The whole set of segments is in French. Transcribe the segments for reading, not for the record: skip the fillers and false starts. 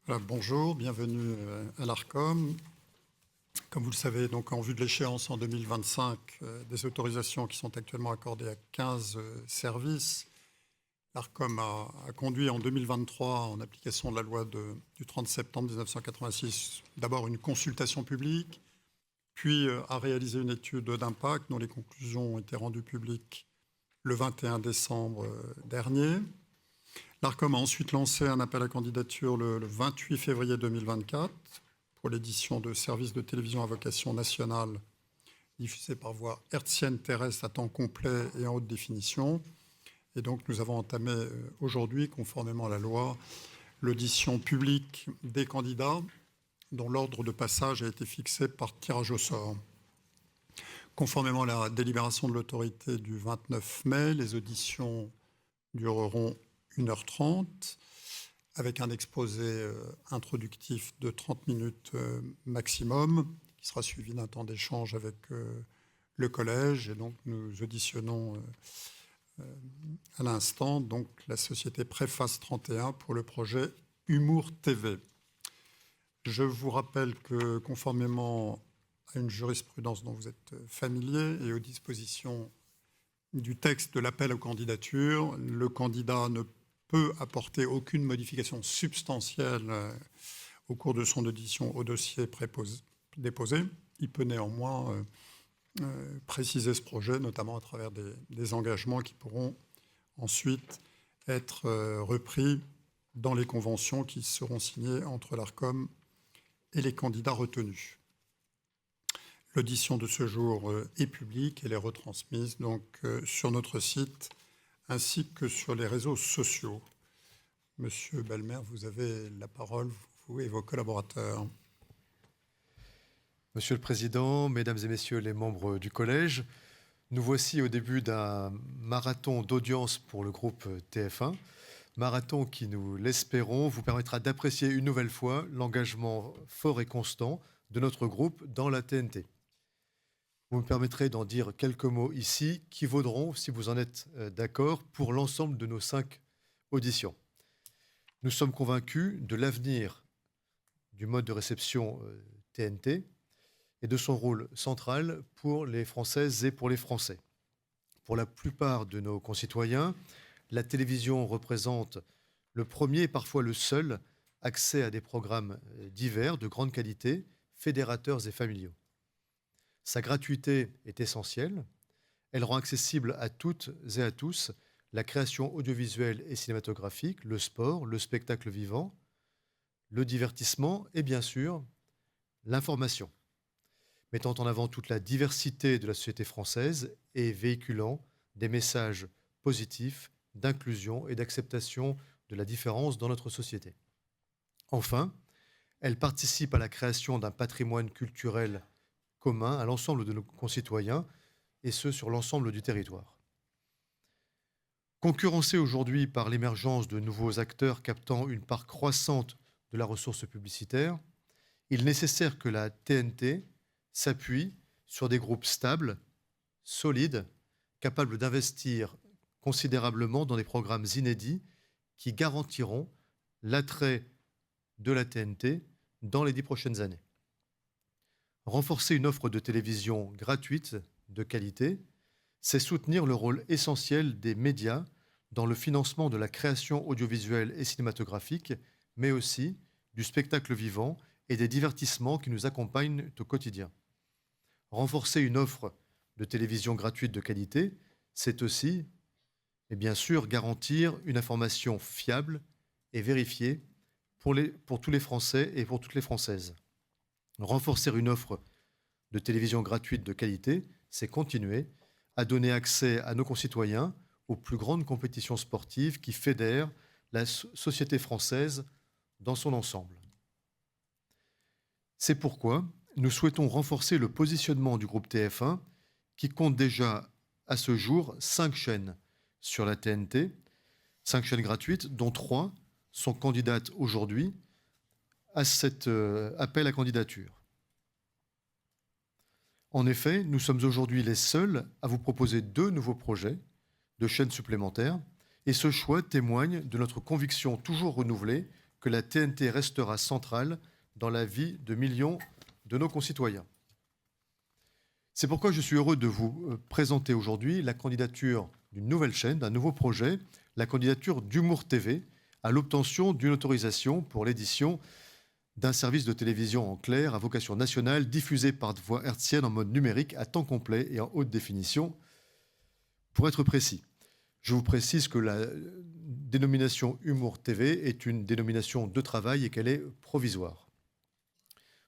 Voilà, bonjour, bienvenue à l'ARCOM. Comme vous le savez, donc en vue de l'échéance en 2025, des autorisations qui sont actuellement accordées à 15 services, l'ARCOM a conduit en 2023, en application de la loi du 30 septembre 1986, d'abord une consultation publique, puis a réalisé une étude d'impact dont les conclusions ont été rendues publiques le 21 décembre dernier. L'ARCOM a ensuite lancé un appel à candidature le 28 février 2024 pour l'édition de services de télévision à vocation nationale diffusés par voie hertzienne terrestre à temps complet et en haute définition. Et donc nous avons entamé aujourd'hui, conformément à la loi, l'audition publique des candidats dont l'ordre de passage a été fixé par tirage au sort. Conformément à la délibération de l'autorité du 29 mai, les auditions dureront 1h30, avec un exposé introductif de 30 minutes maximum, qui sera suivi d'un temps d'échange avec le collège. Et donc, nous auditionnons à l'instant donc la société Préface 31 pour le projet Humour TV. Je vous rappelle que, conformément à une jurisprudence dont vous êtes familier et aux dispositions du texte de l'appel aux candidatures, le candidat ne peut apporter aucune modification substantielle au cours de son audition au dossier déposé. Il peut néanmoins préciser ce projet, notamment à travers des engagements qui pourront ensuite être repris dans les conventions qui seront signées entre l'ARCOM et les candidats retenus. L'audition de ce jour est publique. Elle est retransmise donc sur notre site ainsi que sur les réseaux sociaux. Monsieur Belmer, vous avez la parole, vous et vos collaborateurs. Monsieur le Président, Mesdames et Messieurs les membres du Collège, nous voici au début d'un marathon d'audience pour le groupe TF1, marathon qui, nous l'espérons, vous permettra d'apprécier une nouvelle fois l'engagement fort et constant de notre groupe dans la TNT. Vous me permettrez d'en dire quelques mots ici qui vaudront, si vous en êtes d'accord, pour l'ensemble de nos 5 auditions. Nous sommes convaincus de l'avenir du mode de réception TNT et de son rôle central pour les Françaises et pour les Français. Pour la plupart de nos concitoyens, la télévision représente le premier et parfois le seul accès à des programmes divers, de grande qualité, fédérateurs et familiaux. Sa gratuité est essentielle. Elle rend accessible à toutes et à tous la création audiovisuelle et cinématographique, le sport, le spectacle vivant, le divertissement et bien sûr l'information, mettant en avant toute la diversité de la société française et véhiculant des messages positifs d'inclusion et d'acceptation de la différence dans notre société. Enfin, elle participe à la création d'un patrimoine culturel commun à l'ensemble de nos concitoyens, et ce, sur l'ensemble du territoire. Concurrencée aujourd'hui par l'émergence de nouveaux acteurs captant une part croissante de la ressource publicitaire, il est nécessaire que la TNT s'appuie sur des groupes stables, solides, capables d'investir considérablement dans des programmes inédits qui garantiront l'attrait de la TNT dans les 10 prochaines années. Renforcer une offre de télévision gratuite, de qualité, c'est soutenir le rôle essentiel des médias dans le financement de la création audiovisuelle et cinématographique, mais aussi du spectacle vivant et des divertissements qui nous accompagnent au quotidien. Renforcer une offre de télévision gratuite de qualité, c'est aussi, et bien sûr, garantir une information fiable et vérifiée pour tous les Français et pour toutes les Françaises. Renforcer une offre de télévision gratuite de qualité, c'est continuer à donner accès à nos concitoyens aux plus grandes compétitions sportives qui fédèrent la société française dans son ensemble. C'est pourquoi nous souhaitons renforcer le positionnement du groupe TF1 qui compte déjà à ce jour 5 chaînes sur la TNT, 5 chaînes gratuites dont 3 sont candidates aujourd'hui à cet appel à candidature. En effet, nous sommes aujourd'hui les seuls à vous proposer 2 nouveaux projets de chaînes supplémentaires et ce choix témoigne de notre conviction toujours renouvelée que la TNT restera centrale dans la vie de millions de nos concitoyens. C'est pourquoi je suis heureux de vous présenter aujourd'hui la candidature d'une nouvelle chaîne, d'un nouveau projet, la candidature d'Humour TV, à l'obtention d'une autorisation pour l'édition d'un service de télévision en clair à vocation nationale diffusé par voie hertzienne en mode numérique à temps complet et en haute définition. Pour être précis, je vous précise que la dénomination Humour TV est une dénomination de travail et qu'elle est provisoire.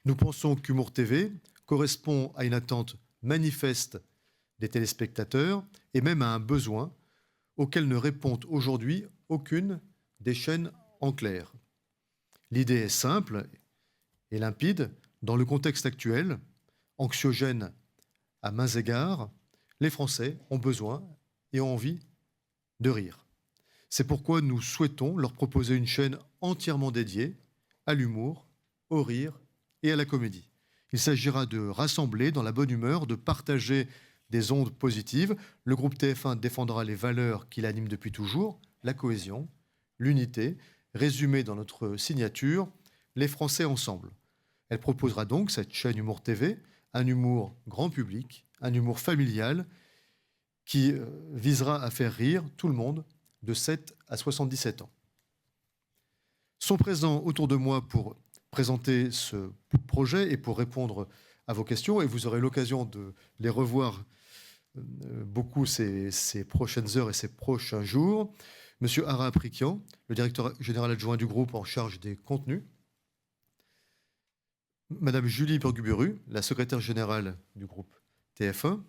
Nous pensons qu'Humour TV correspond à une attente manifeste des téléspectateurs et même à un besoin auquel ne répond aujourd'hui aucune des chaînes en clair. L'idée est simple et limpide. Dans le contexte actuel, anxiogène à mains égards, les Français ont besoin et ont envie de rire. C'est pourquoi nous souhaitons leur proposer une chaîne entièrement dédiée à l'humour, au rire et à la comédie. Il s'agira de rassembler dans la bonne humeur, de partager des ondes positives. Le groupe TF1 défendra les valeurs qui l'animent depuis toujours, la cohésion, l'unité, résumée dans notre signature, les Français ensemble. Elle proposera donc, cette chaîne Humour TV, un humour grand public, un humour familial qui visera à faire rire tout le monde de 7 à 77 ans. Sont présents autour de moi pour présenter ce projet et pour répondre à vos questions, et vous aurez l'occasion de les revoir beaucoup ces prochaines heures et ces prochains jours. Monsieur Ara Aprikian, le directeur général adjoint du groupe en charge des contenus. Madame Julie Burguburu, la secrétaire générale du groupe TF1.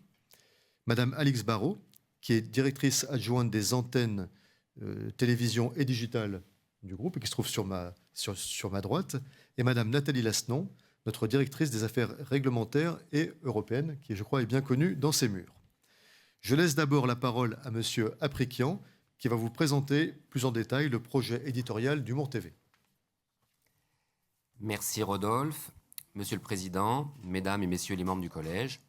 Madame Alix Barrault, qui est directrice adjointe des antennes télévision et digitale du groupe et qui se trouve sur ma droite. Et Madame Nathalie Lasnon, notre directrice des affaires réglementaires et européennes, qui, je crois, est bien connue dans ces murs. Je laisse d'abord la parole à Monsieur Aprikian, qui va vous présenter plus en détail le projet éditorial d'Humour TV. Merci Rodolphe, Monsieur le Président, Mesdames et Messieurs les membres du Collège.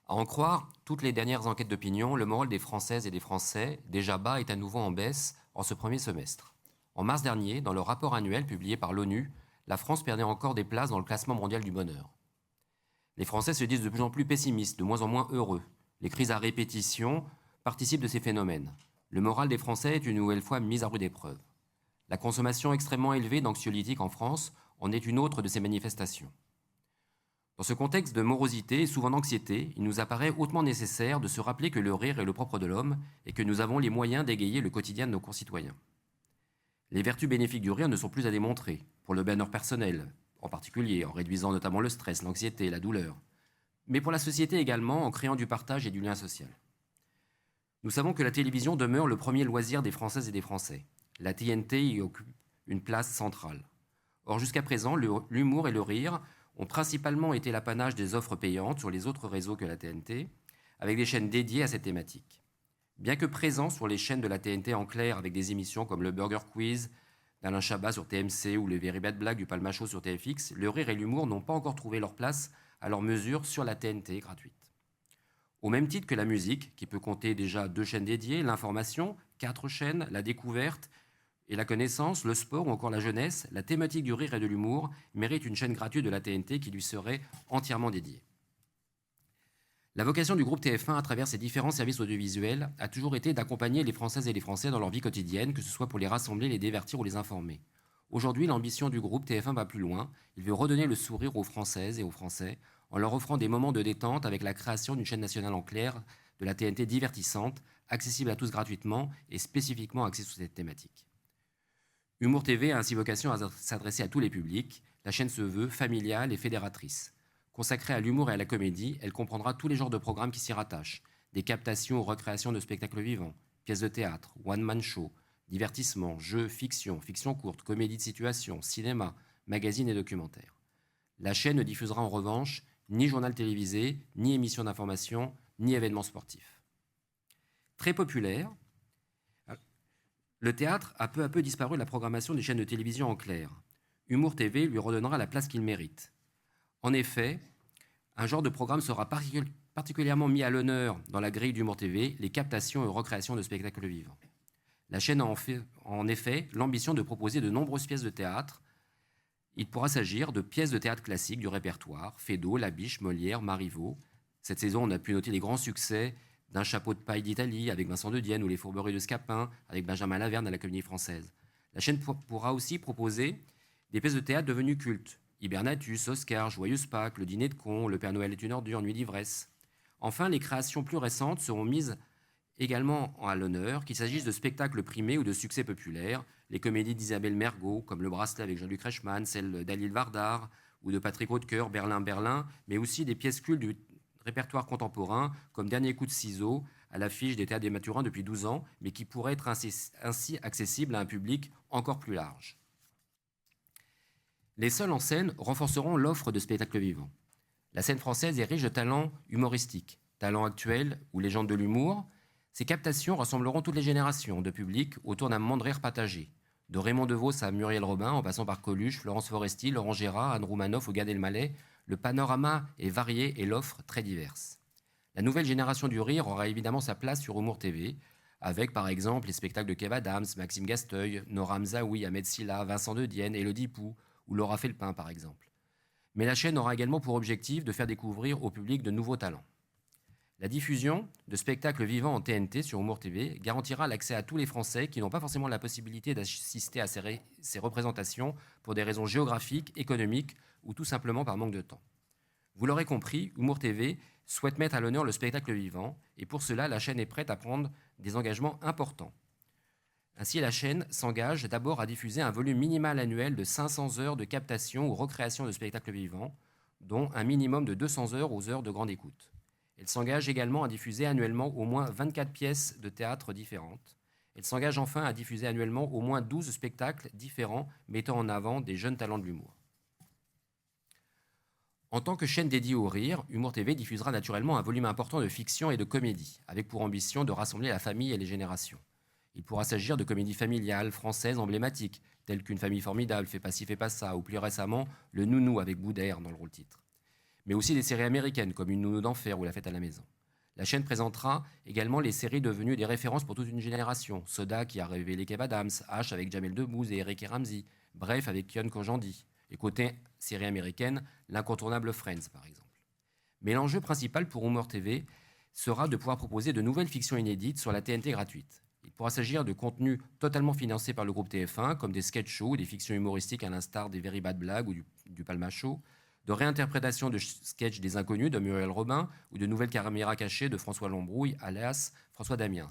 À en croire toutes les dernières enquêtes d'opinion, le moral des Françaises et des Français, déjà bas, est à nouveau en baisse en ce premier semestre. En mars dernier, dans le rapport annuel publié par l'ONU, la France perdait encore des places dans le classement mondial du bonheur. Les Français se disent de plus en plus pessimistes, de moins en moins heureux. Les crises à répétition participent de ces phénomènes. Le moral des Français est une nouvelle fois mis à rude épreuve. La consommation extrêmement élevée d'anxiolytiques en France en est une autre de ces manifestations. Dans ce contexte de morosité et souvent d'anxiété, il nous apparaît hautement nécessaire de se rappeler que le rire est le propre de l'homme et que nous avons les moyens d'égayer le quotidien de nos concitoyens. Les vertus bénéfiques du rire ne sont plus à démontrer, pour le bonheur personnel, en particulier en réduisant notamment le stress, l'anxiété, la douleur, mais pour la société également en créant du partage et du lien social. Nous savons que la télévision demeure le premier loisir des Françaises et des Français. La TNT y occupe une place centrale. Or, jusqu'à présent, l'humour et le rire ont principalement été l'apanage des offres payantes sur les autres réseaux que la TNT, avec des chaînes dédiées à cette thématique. Bien que présents sur les chaînes de la TNT en clair avec des émissions comme le Burger Quiz d'Alain Chabat sur TMC ou les Very Bad Blagues du Palma Show sur TFX, le rire et l'humour n'ont pas encore trouvé leur place à leur mesure sur la TNT gratuite. Au même titre que la musique, qui peut compter déjà 2 chaînes dédiées, l'information, 4 chaînes, la découverte et la connaissance, le sport ou encore la jeunesse, la thématique du rire et de l'humour mérite une chaîne gratuite de la TNT qui lui serait entièrement dédiée. La vocation du groupe TF1 à travers ses différents services audiovisuels a toujours été d'accompagner les Françaises et les Français dans leur vie quotidienne, que ce soit pour les rassembler, les divertir ou les informer. Aujourd'hui, l'ambition du groupe TF1 va plus loin. Il veut redonner le sourire aux Françaises et aux Français en leur offrant des moments de détente avec la création d'une chaîne nationale en clair de la TNT divertissante, accessible à tous gratuitement et spécifiquement axée sur cette thématique. Humour TV a ainsi vocation à s'adresser à tous les publics. La chaîne se veut familiale et fédératrice. Consacrée à l'humour et à la comédie, elle comprendra tous les genres de programmes qui s'y rattachent. Des captations ou recréations de spectacles vivants, pièces de théâtre, one-man show, divertissement, jeux, fiction, fiction courte, comédie de situation, cinéma, magazines et documentaires. La chaîne ne diffusera en revanche ni journal télévisé, ni émissions d'information, ni événements sportifs. Très populaire, le théâtre a peu à peu disparu de la programmation des chaînes de télévision en clair. Humour TV lui redonnera la place qu'il mérite. En effet, un genre de programme sera particulièrement mis à l'honneur dans la grille d'Humour TV, les captations et recréations de spectacles vivants. La chaîne a en effet l'ambition de proposer de nombreuses pièces de théâtre. Il pourra s'agir de pièces de théâtre classiques du répertoire, Feydeau, Labiche, Molière, Marivaux. Cette saison, on a pu noter les grands succès d'Un chapeau de paille d'Italie avec Vincent de Dienne ou Les fourberies de Scapin avec Benjamin Laverne à la Comédie Française. La chaîne pourra aussi proposer des pièces de théâtre devenues cultes. Hibernatus, Oscar, Joyeuse Pâques, Le dîner de con, Le Père Noël est une ordure, Nuit d'ivresse. Enfin, les créations plus récentes seront mises également à l'honneur, qu'il s'agisse de spectacles primés ou de succès populaires, les comédies d'Isabelle Mergo, comme Le Bracelet avec Jean-Luc Reichmann, celle d'Alil Vardar, ou de Patrick Hautecoeur, Berlin, Berlin, mais aussi des pièces cultes du répertoire contemporain, comme Dernier coup de ciseau, à l'affiche des théâtres des Mathurins depuis 12 ans, mais qui pourraient être ainsi accessibles à un public encore plus large. Les seuls en scène renforceront l'offre de spectacles vivants. La scène française est riche de talents humoristiques, talents actuels ou légendes de l'humour. Ces captations rassembleront toutes les générations de public autour d'un moment de rire partagé. De Raymond DeVos à Muriel Robin, en passant par Coluche, Florence Foresti, Laurent Gérard, Anne Roumanoff ou Gad Elmaleh, le panorama est varié et l'offre très diverse. La nouvelle génération du rire aura évidemment sa place sur Humour TV, avec par exemple les spectacles de Kev Adams, Maxime Gasteuil, Nora Mzaoui, Ahmed Silla, Vincent de Dienne, Élodie Pou ou Laura Felpin par exemple. Mais la chaîne aura également pour objectif de faire découvrir au public de nouveaux talents. La diffusion de spectacles vivants en TNT sur Humour TV garantira l'accès à tous les Français qui n'ont pas forcément la possibilité d'assister à ces représentations pour des raisons géographiques, économiques ou tout simplement par manque de temps. Vous l'aurez compris, Humour TV souhaite mettre à l'honneur le spectacle vivant et pour cela, la chaîne est prête à prendre des engagements importants. Ainsi, la chaîne s'engage d'abord à diffuser un volume minimal annuel de 500 heures de captation ou recréation de spectacles vivants, dont un minimum de 200 heures aux heures de grande écoute. Elle s'engage également à diffuser annuellement au moins 24 pièces de théâtre différentes. Elle s'engage enfin à diffuser annuellement au moins 12 spectacles différents mettant en avant des jeunes talents de l'humour. En tant que chaîne dédiée au rire, Humour TV diffusera naturellement un volume important de fiction et de comédie, avec pour ambition de rassembler la famille et les générations. Il pourra s'agir de comédies familiales françaises emblématiques, telles qu'Une famille formidable, Fais pas ci, fais pas ça, ou plus récemment, Le Nounou avec Boudère dans le rôle-titre. Mais aussi des séries américaines comme Une nounou d'enfer ou La fête à la maison. La chaîne présentera également les séries devenues des références pour toute une génération. Soda qui a révélé Kev Adams, H avec Jamel Debbouze et Eric et Ramsey, Bref avec Kian Kojandi. Et côté série américaine, l'incontournable Friends par exemple. Mais l'enjeu principal pour Humour TV sera de pouvoir proposer de nouvelles fictions inédites sur la TNT gratuite. Il pourra s'agir de contenus totalement financés par le groupe TF1, comme des sketch shows ou des fictions humoristiques à l'instar des Very Bad Blagues ou du Palma Show, de réinterprétation de sketchs des Inconnus de Muriel Robin ou de nouvelles caméras cachées de François Lambrouille, alias François Damiens.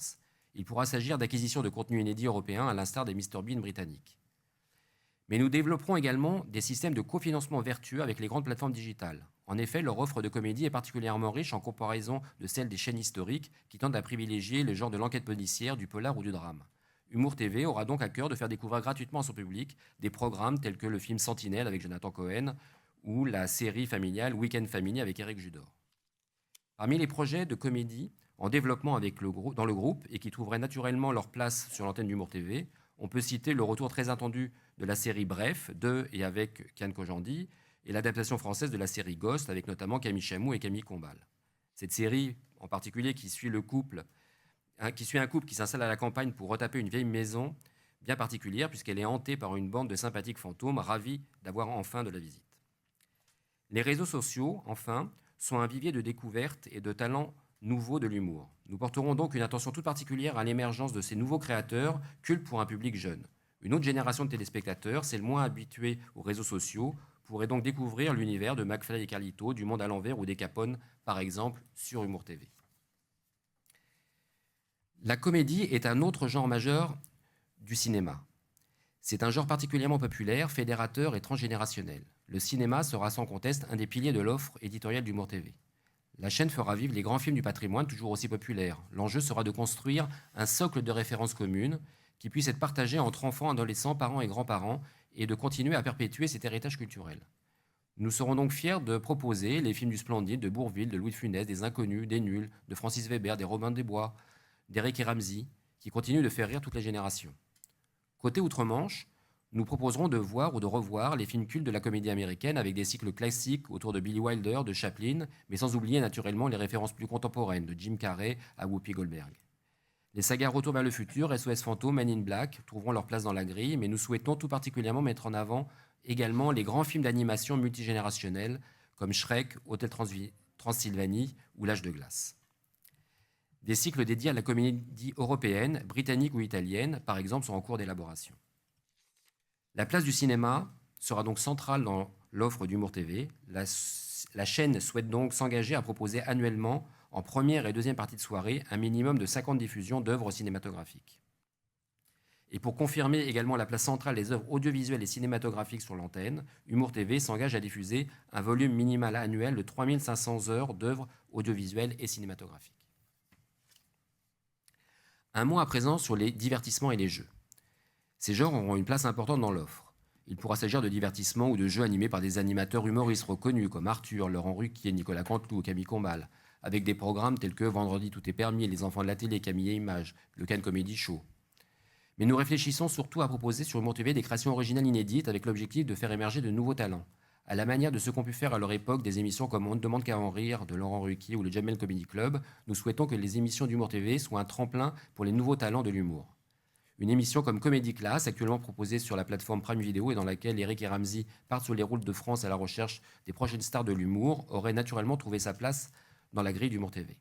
Il pourra s'agir d'acquisition de contenus inédits européens à l'instar des Mr Bean britanniques. Mais nous développerons également des systèmes de cofinancement vertueux avec les grandes plateformes digitales. En effet, leur offre de comédie est particulièrement riche en comparaison de celle des chaînes historiques qui tendent à privilégier le genre de l'enquête policière, du polar ou du drame. Humour TV aura donc à cœur de faire découvrir gratuitement à son public des programmes tels que le film Sentinelle avec Jonathan Cohen ou la série familiale Week-end Family avec Éric Judor. Parmi les projets de comédie en développement dans le groupe et qui trouveraient naturellement leur place sur l'antenne d'Humour TV, on peut citer le retour très attendu de la série Bref, de et avec Kian Kojandi, et l'adaptation française de la série Ghost, avec notamment Camille Chamou et Camille Combal. Cette série, en particulier, qui suit un couple qui s'installe à la campagne pour retaper une vieille maison bien particulière, puisqu'elle est hantée par une bande de sympathiques fantômes ravis d'avoir enfin de la visite. Les réseaux sociaux, enfin, sont un vivier de découvertes et de talents nouveaux de l'humour. Nous porterons donc une attention toute particulière à l'émergence de ces nouveaux créateurs, cultes pour un public jeune. Une autre génération de téléspectateurs, celle moins habituée aux réseaux sociaux, pourrait donc découvrir l'univers de McFly et Carlito, du Monde à l'envers ou des Capone, par exemple, sur Humour TV. La comédie est un autre genre majeur du cinéma. C'est un genre particulièrement populaire, fédérateur et transgénérationnel. Le cinéma sera sans conteste un des piliers de l'offre éditoriale d'Humour TV. La chaîne fera vivre les grands films du patrimoine toujours aussi populaires. L'enjeu sera de construire un socle de références communes qui puisse être partagé entre enfants, adolescents, parents et grands-parents et de continuer à perpétuer cet héritage culturel. Nous serons donc fiers de proposer les films du Splendide, de Bourvil, de Louis de Funès, des Inconnus, des Nuls, de Francis Weber, des Robin des Bois, d'Éric et Ramsey, qui continuent de faire rire toutes les générations. Côté Outre-Manche, nous proposerons de voir ou de revoir les films cultes de la comédie américaine avec des cycles classiques autour de Billy Wilder, de Chaplin, mais sans oublier naturellement les références plus contemporaines, de Jim Carrey à Whoopi Goldberg. Les sagas Retour vers le futur, SOS Fantôme, Men in Black trouveront leur place dans la grille, mais nous souhaitons tout particulièrement mettre en avant également les grands films d'animation multigénérationnels comme Shrek, Hôtel Transylvanie ou L'Âge de glace. Des cycles dédiés à la comédie européenne, britannique ou italienne, par exemple, sont en cours d'élaboration. La place du cinéma sera donc centrale dans l'offre d'Humour TV. La chaîne souhaite donc s'engager à proposer annuellement, en première et deuxième partie de soirée, un minimum de 50 diffusions d'œuvres cinématographiques. Et pour confirmer également la place centrale des œuvres audiovisuelles et cinématographiques sur l'antenne, Humour TV s'engage à diffuser un volume minimal annuel de 3500 heures d'œuvres audiovisuelles et cinématographiques. Un mot à présent sur les divertissements et les jeux. Ces genres auront une place importante dans l'offre. Il pourra s'agir de divertissements ou de jeux animés par des animateurs humoristes reconnus comme Arthur, Laurent Ruquier, Nicolas Canteloup ou Camille Combal, avec des programmes tels que Vendredi tout est permis, Les enfants de la télé, Camille et Images, le Cannes Comedy Show. Mais nous réfléchissons surtout à proposer sur Humour TV des créations originales inédites avec l'objectif de faire émerger de nouveaux talents, à la manière de ce qu'ont pu faire à leur époque des émissions comme On ne demande qu'à en rire de Laurent Ruquier ou le Jamel Comedy Club. Nous souhaitons que les émissions d'Humour TV soient un tremplin pour les nouveaux talents de l'humour. Une émission comme Comédie Class, actuellement proposée sur la plateforme Prime Video et dans laquelle Eric et Ramzy partent sur les routes de France à la recherche des prochaines stars de l'humour, aurait naturellement trouvé sa place dans la grille d'Humour TV.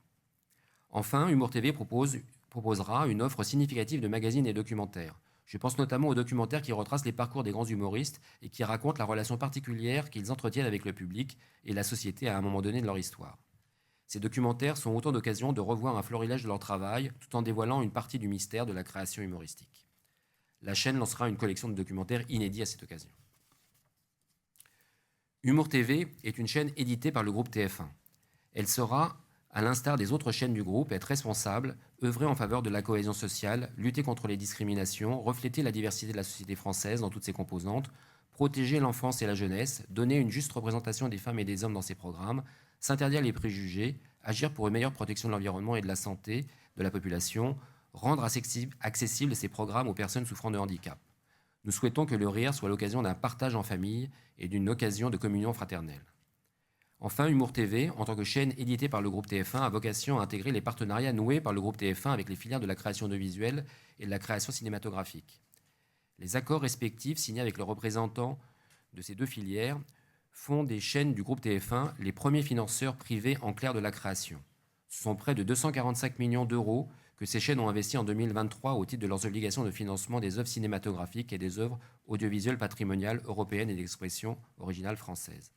Enfin, Humour TV proposera une offre significative de magazines et documentaires. Je pense notamment aux documentaires qui retracent les parcours des grands humoristes et qui racontent la relation particulière qu'ils entretiennent avec le public et la société à un moment donné de leur histoire. Ces documentaires sont autant d'occasions de revoir un florilège de leur travail tout en dévoilant une partie du mystère de la création humoristique. La chaîne lancera une collection de documentaires inédits à cette occasion. Humour TV est une chaîne éditée par le groupe TF1. Elle sera, à l'instar des autres chaînes du groupe, être responsable, œuvrer en faveur de la cohésion sociale, lutter contre les discriminations, refléter la diversité de la société française dans toutes ses composantes, protéger l'enfance et la jeunesse, donner une juste représentation des femmes et des hommes dans ses programmes, s'interdire les préjugés, agir pour une meilleure protection de l'environnement et de la santé de la population, rendre accessibles ces programmes aux personnes souffrant de handicap. Nous souhaitons que le rire soit l'occasion d'un partage en famille et d'une occasion de communion fraternelle. Enfin, Humour TV, en tant que chaîne éditée par le groupe TF1, a vocation à intégrer les partenariats noués par le groupe TF1 avec les filières de la création audiovisuelle et de la création cinématographique. Les accords respectifs signés avec les représentants de ces deux filières font des chaînes du groupe TF1 les premiers financeurs privés en clair de la création. Ce sont près de 245 millions d'euros que ces chaînes ont investis en 2023 au titre de leurs obligations de financement des œuvres cinématographiques et des œuvres audiovisuelles patrimoniales européennes et d'expression originale française.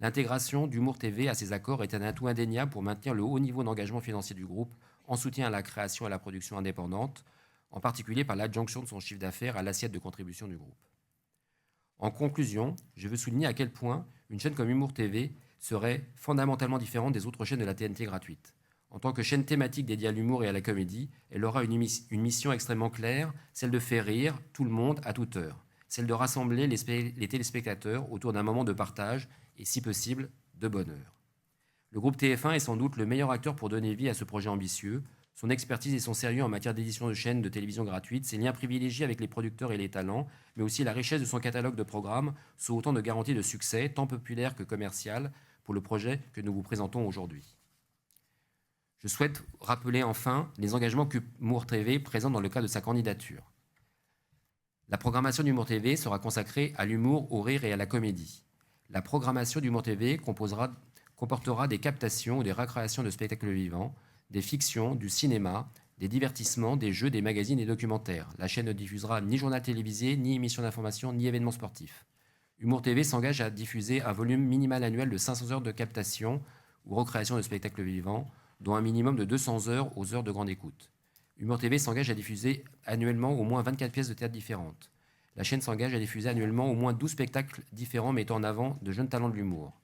L'intégration d'Humour TV à ces accords est un atout indéniable pour maintenir le haut niveau d'engagement financier du groupe en soutien à la création et à la production indépendante, en particulier par l'adjonction de son chiffre d'affaires à l'assiette de contribution du groupe. En conclusion, je veux souligner à quel point une chaîne comme Humour TV serait fondamentalement différente des autres chaînes de la TNT gratuite. En tant que chaîne thématique dédiée à l'humour et à la comédie, elle aura une mission extrêmement claire, celle de faire rire tout le monde à toute heure, celle de rassembler les téléspectateurs autour d'un moment de partage et, si possible, de bonheur. Le groupe TF1 est sans doute le meilleur acteur pour donner vie à ce projet ambitieux. Son expertise et son sérieux en matière d'édition de chaînes de télévision gratuites, ses liens privilégiés avec les producteurs et les talents, mais aussi la richesse de son catalogue de programmes sont autant de garanties de succès, tant populaire que commercial, pour le projet que nous vous présentons aujourd'hui. Je souhaite rappeler enfin les engagements qu'Humour TV présente dans le cadre de sa candidature. La programmation d'Humour TV sera consacrée à l'humour, au rire et à la comédie. La programmation d'Humour TV comportera des captations ou des recréations de spectacles vivants, des fictions, du cinéma, des divertissements, des jeux, des magazines et documentaires. La chaîne ne diffusera ni journal télévisé, ni émissions d'information, ni événements sportifs. Humour TV s'engage à diffuser un volume minimal annuel de 500 heures de captation ou recréation de spectacles vivants, dont un minimum de 200 heures aux heures de grande écoute. Humour TV s'engage à diffuser annuellement au moins 24 pièces de théâtre différentes. La chaîne s'engage à diffuser annuellement au moins 12 spectacles différents mettant en avant de jeunes talents de l'humour.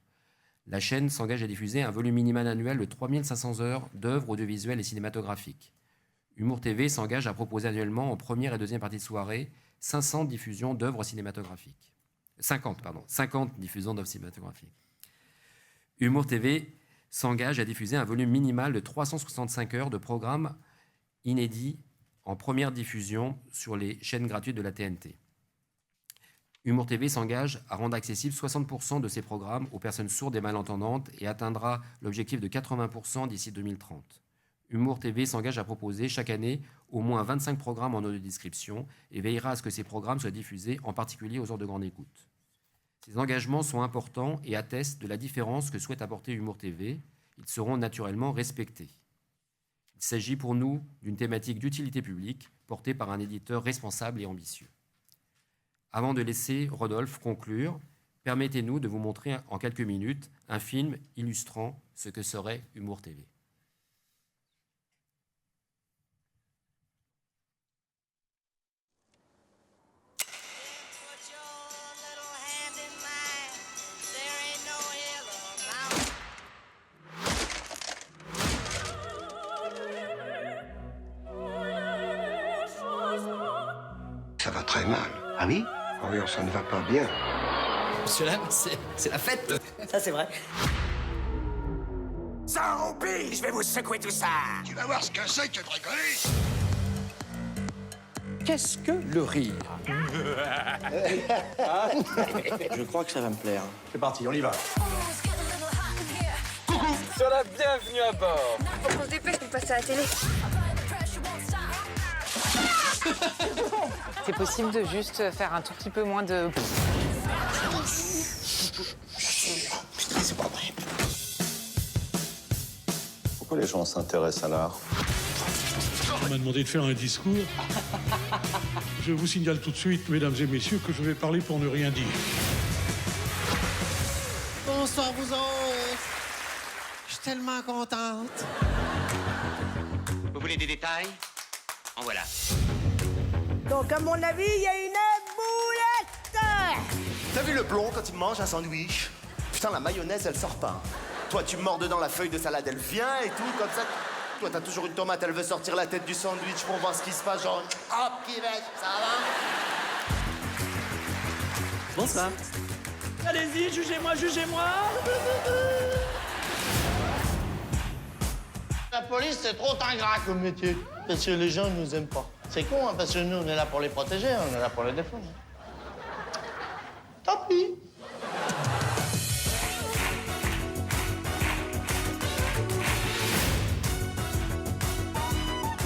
La chaîne s'engage à diffuser un volume minimal annuel de 3500 heures d'œuvres audiovisuelles et cinématographiques. Humour TV s'engage à proposer annuellement en première et deuxième partie de soirée 500 diffusions d'œuvres cinématographiques. 50 diffusions d'œuvres cinématographiques. Humour TV s'engage à diffuser un volume minimal de 365 heures de programmes inédits en première diffusion sur les chaînes gratuites de la TNT. Humour TV s'engage à rendre accessible 60% de ses programmes aux personnes sourdes et malentendantes et atteindra l'objectif de 80% d'ici 2030. Humour TV s'engage à proposer chaque année au moins 25 programmes en audiodescription et veillera à ce que ces programmes soient diffusés, en particulier aux heures de grande écoute. Ces engagements sont importants et attestent de la différence que souhaite apporter Humour TV. Ils seront naturellement respectés. Il s'agit pour nous d'une thématique d'utilité publique portée par un éditeur responsable et ambitieux. Avant de laisser Rodolphe conclure, permettez-nous de vous montrer en quelques minutes un film illustrant ce que serait Humour TV. Ça va très mal. Ah oui? Oh oui, ça ne va pas bien. Monsieur Lame, c'est la fête. Ça, c'est vrai. Ça roupie! Je vais vous secouer tout ça! Tu vas voir ce que c'est que de rigoler. Qu'est-ce que le rire? Je crois que ça va me plaire. C'est parti, on y va. Sur la bienvenue à bord. Faut qu'on se dépêche pour passer à la télé. C'est possible de juste faire un tout petit peu moins de... Putain, c'est pas vrai. Pourquoi les gens s'intéressent à l'art? On m'a demandé de faire un discours. Je vous signale tout de suite, mesdames et messieurs, que je vais parler pour ne rien dire. Bonsoir, vous autres. Je suis tellement contente. Vous voulez des détails? En voilà. Donc, à mon avis, il y a une boulette. T'as vu le blond quand il mange un sandwich? Putain, la mayonnaise, elle sort pas. Toi, tu mords dedans la feuille de salade, elle vient et tout, comme ça. Toi, t'as toujours une tomate, elle veut sortir la tête du sandwich pour voir ce qui se passe, genre... Hop, qui va, ça va? Bonsoir. Allez-y, jugez-moi, jugez-moi. La police, c'est trop ingrat comme métier. Parce que les gens ne nous aiment pas. C'est con, hein, parce que nous, on est là pour les protéger, on est là pour les défendre. Tant pis.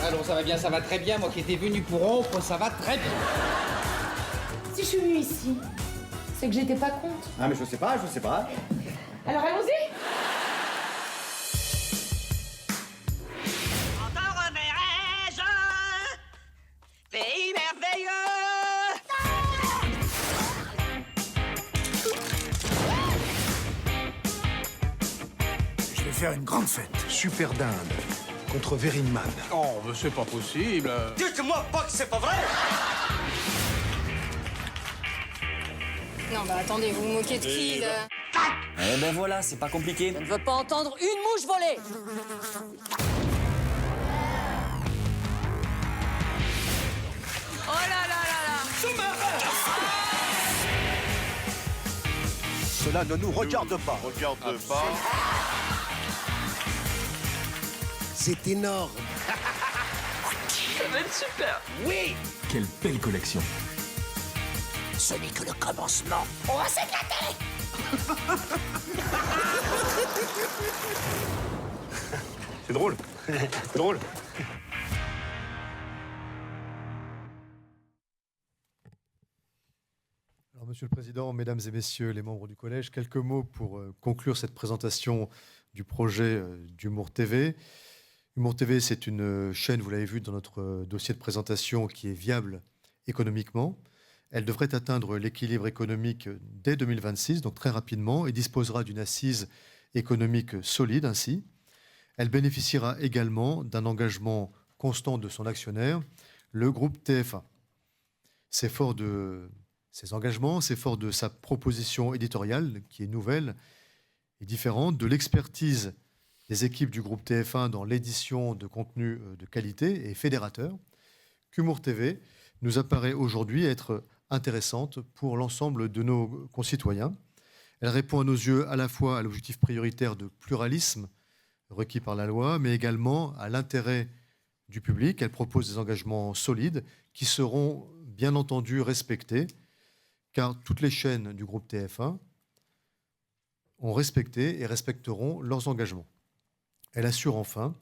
Alors ça va très bien. Moi qui étais venu pour rompre, ça va très bien. Si je suis venue ici, c'est que j'étais pas contre. Ah, mais je sais pas. Alors allons-y. Encore verrai-je pays merveilleux. Je vais faire une grande fête. Super dinde contre Veryman. Oh, mais c'est pas possible. Dites-moi pas que c'est pas vrai. Non, bah attendez, vous vous moquez de qui là? Eh ben voilà, c'est pas compliqué. Je ne veux pas entendre une mouche voler. Oh là là là là. Cela ne nous regarde pas. C'est énorme. Ça va être super. Oui. Quelle belle collection. Ce n'est que le commencement. On va s'éclater. C'est drôle. C'est drôle. Alors, Monsieur le Président, Mesdames et Messieurs les membres du Collège, quelques mots pour conclure cette présentation du projet d'Humour TV. Humour TV, c'est une chaîne, vous l'avez vu dans notre dossier de présentation, qui est viable économiquement. Elle devrait atteindre l'équilibre économique dès 2026, donc très rapidement, et disposera d'une assise économique solide ainsi. Elle bénéficiera également d'un engagement constant de son actionnaire, le groupe TF1. C'est fort de ses engagements, c'est fort de sa proposition éditoriale, qui est nouvelle et différente, de l'expertise des équipes du groupe TF1 dans l'édition de contenus de qualité et fédérateur, qu'Humour TV nous apparaît aujourd'hui être intéressante pour l'ensemble de nos concitoyens. Elle répond à nos yeux à la fois à l'objectif prioritaire de pluralisme requis par la loi, mais également à l'intérêt du public. Elle propose des engagements solides qui seront bien entendu respectés, car toutes les chaînes du groupe TF1 ont respecté et respecteront leurs engagements. Elle assure enfin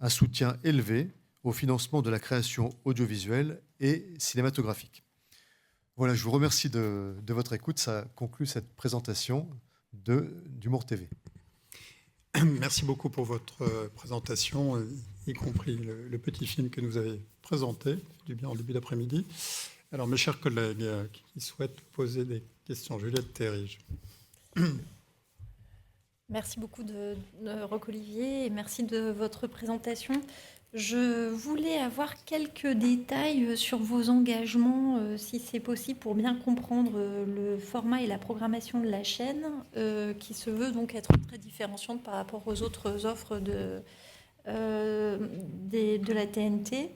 un soutien élevé au financement de la création audiovisuelle et cinématographique. Voilà, je vous remercie de votre écoute. Ça conclut cette présentation d'Humour TV. Merci beaucoup pour votre présentation, y compris le petit film que nous avez présenté, du bien en début d'après-midi. Alors, mes chers collègues qui souhaitent poser des questions, Juliette Théry. Merci beaucoup Roch-Olivier et merci de votre présentation. Je voulais avoir quelques détails sur vos engagements, si c'est possible, pour bien comprendre le format et la programmation de la chaîne, qui se veut donc être très différenciante par rapport aux autres offres de la TNT.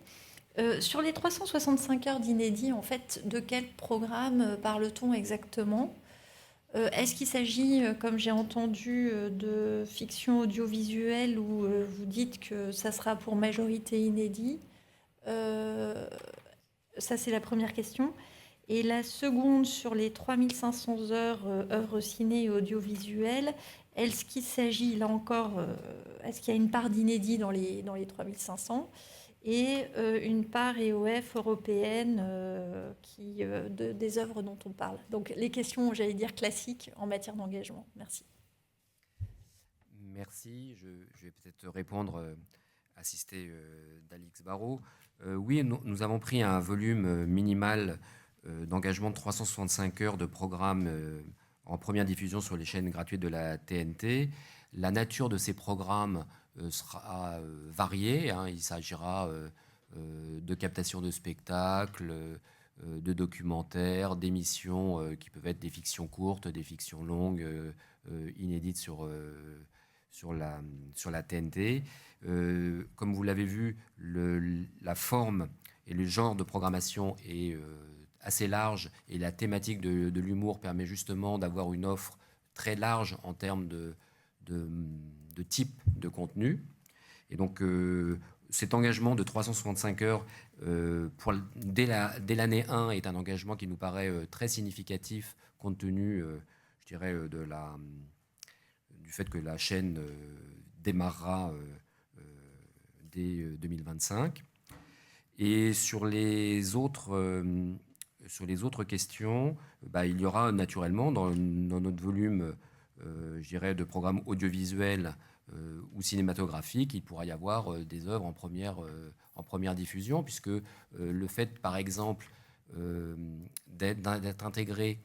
Sur les 365 heures d'inédit, en fait, de quel programme parle-t-on exactement ? Est-ce qu'il s'agit, comme j'ai entendu, de fiction audiovisuelle où vous dites que ça sera pour majorité inédit ? Ça, c'est la première question. Et la seconde, sur les 3500 heures œuvres ciné et audiovisuelles, est-ce qu'il s'agit, là encore, est-ce qu'il y a une part d'inédit dans les 3500 ? Et une part EOF européenne des œuvres dont on parle. Donc les questions, j'allais dire, classiques en matière d'engagement. Merci. Merci. Je vais peut-être répondre, assisté d'Alix Barrault. Oui, nous avons pris un volume minimal d'engagement de 365 heures de programme en première diffusion sur les chaînes gratuites de la TNT. La nature de ces programmes sera variée. Il s'agira de captation de spectacles, de documentaires, d'émissions qui peuvent être des fictions courtes, des fictions longues, inédites sur la TNT. Comme vous l'avez vu, la forme et le genre de programmation est assez large et la thématique de l'humour permet justement d'avoir une offre très large en termes de type de contenu. Et donc, cet engagement de 365 heures dès l'année 1 est un engagement qui nous paraît très significatif compte tenu, je dirais, du fait que la chaîne démarrera dès 2025. Et sur les autres questions, il y aura naturellement dans notre volume je dirais, de programmes audiovisuels ou cinématographiques, il pourra y avoir des œuvres en première diffusion, puisque le fait, par exemple, d'être intégré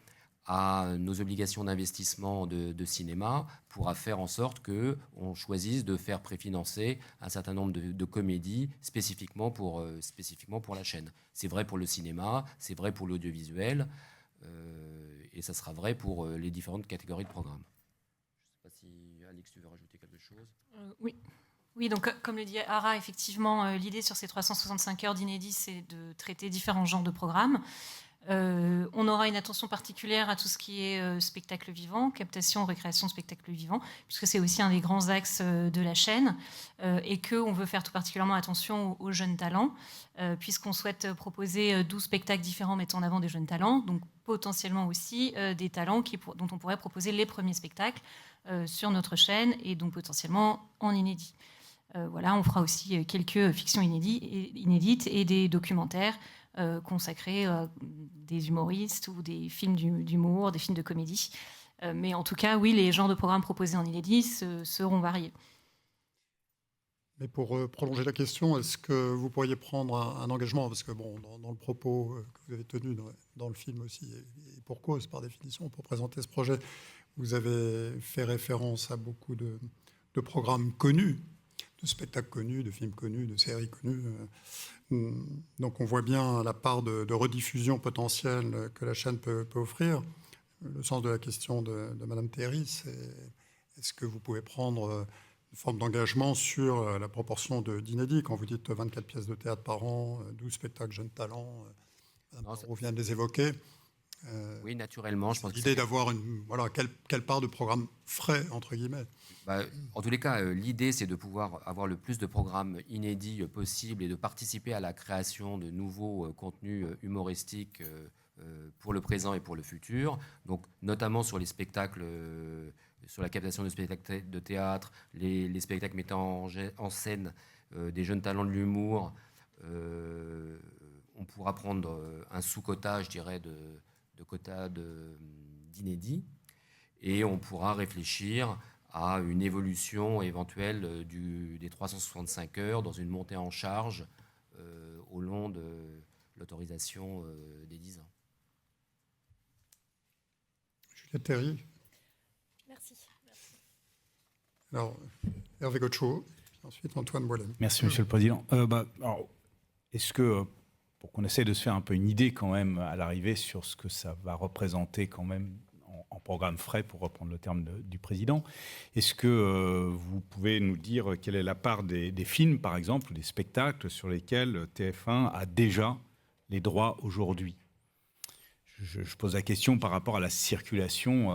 à nos obligations d'investissement de cinéma pourra faire en sorte qu'on choisisse de faire préfinancer un certain nombre de comédies spécifiquement pour la chaîne. C'est vrai pour le cinéma, c'est vrai pour l'audiovisuel, et ça sera vrai pour les différentes catégories de programmes. Je ne sais pas si, Alix, tu veux rajouter quelque chose ? Oui, donc comme le dit Ara, effectivement, l'idée sur ces 365 heures d'inédit, c'est de traiter différents genres de programmes. On aura une attention particulière à tout ce qui est spectacle vivant, captation, récréation, spectacle vivant, puisque c'est aussi un des grands axes de la chaîne, et qu'on veut faire tout particulièrement attention aux jeunes talents, puisqu'on souhaite proposer 12 spectacles différents mettant en avant des jeunes talents, donc potentiellement aussi des talents dont on pourrait proposer les premiers spectacles sur notre chaîne, et donc potentiellement en inédit. Voilà, on fera aussi quelques fictions inédites et des documentaires consacrés à des humoristes ou des films d'humour, des films de comédie. Mais en tout cas, oui, les genres de programmes proposés en inédit seront variés. Mais pour prolonger la question, est-ce que vous pourriez prendre un engagement, parce que bon, dans le propos que vous avez tenu dans le film aussi, et pour cause, par définition, pour présenter ce projet, vous avez fait référence à beaucoup de programmes connus, de spectacles connus, de films connus, de séries connues. Donc on voit bien la part de rediffusion potentielle que la chaîne peut offrir. Le sens de la question de Madame Théry, c'est est-ce que vous pouvez prendre une forme d'engagement sur la proportion d'inédits, quand vous dites 24 pièces de théâtre par an, 12 spectacles jeunes talents, on vient de les évoquer. Oui, naturellement. Je pense l'idée d'avoir quelle part de programme frais, entre guillemets. En tous les cas, l'idée, c'est de pouvoir avoir le plus de programmes inédits possible et de participer à la création de nouveaux contenus humoristiques pour le présent et pour le futur. Donc, notamment sur les spectacles, sur la captation de spectacles de théâtre, les spectacles mettant en scène des jeunes talents de l'humour, on pourra prendre un sous-quota, je dirais, de quotas d'inédits, et on pourra réfléchir à une évolution éventuelle des 365 heures dans une montée en charge au long de l'autorisation des 10 ans. Juliette Terry. Merci. Alors, Hervé Gaucho, puis ensuite Antoine Boilem. Merci, Monsieur le Président. Alors, est-ce que, pour qu'on essaie de se faire un peu une idée quand même à l'arrivée sur ce que ça va représenter quand même en programme frais, pour reprendre le terme du Président, est-ce que vous pouvez nous dire quelle est la part des films, par exemple, ou des spectacles sur lesquels TF1 a déjà les droits aujourd'hui ? Je pose la question par rapport à la circulation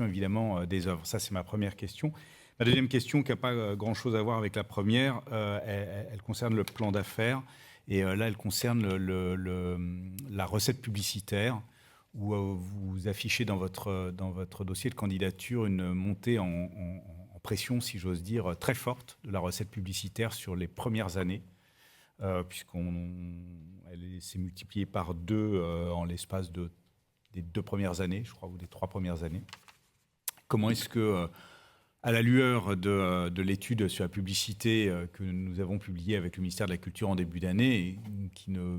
évidemment des œuvres. Ça, c'est ma première question. Ma deuxième question, qui n'a pas grand-chose à voir avec la première, elle concerne le plan d'affaires. Et là, elle concerne la recette publicitaire, où vous affichez dans votre dossier de candidature une montée en pression, si j'ose dire, très forte de la recette publicitaire sur les premières années, puisqu'elle s'est multipliée par 2 en l'espace des 2 premières années, je crois, ou des 3 premières années. Comment est-ce que, à la lueur de l'étude sur la publicité que nous avons publiée avec le ministère de la Culture en début d'année, et qui ne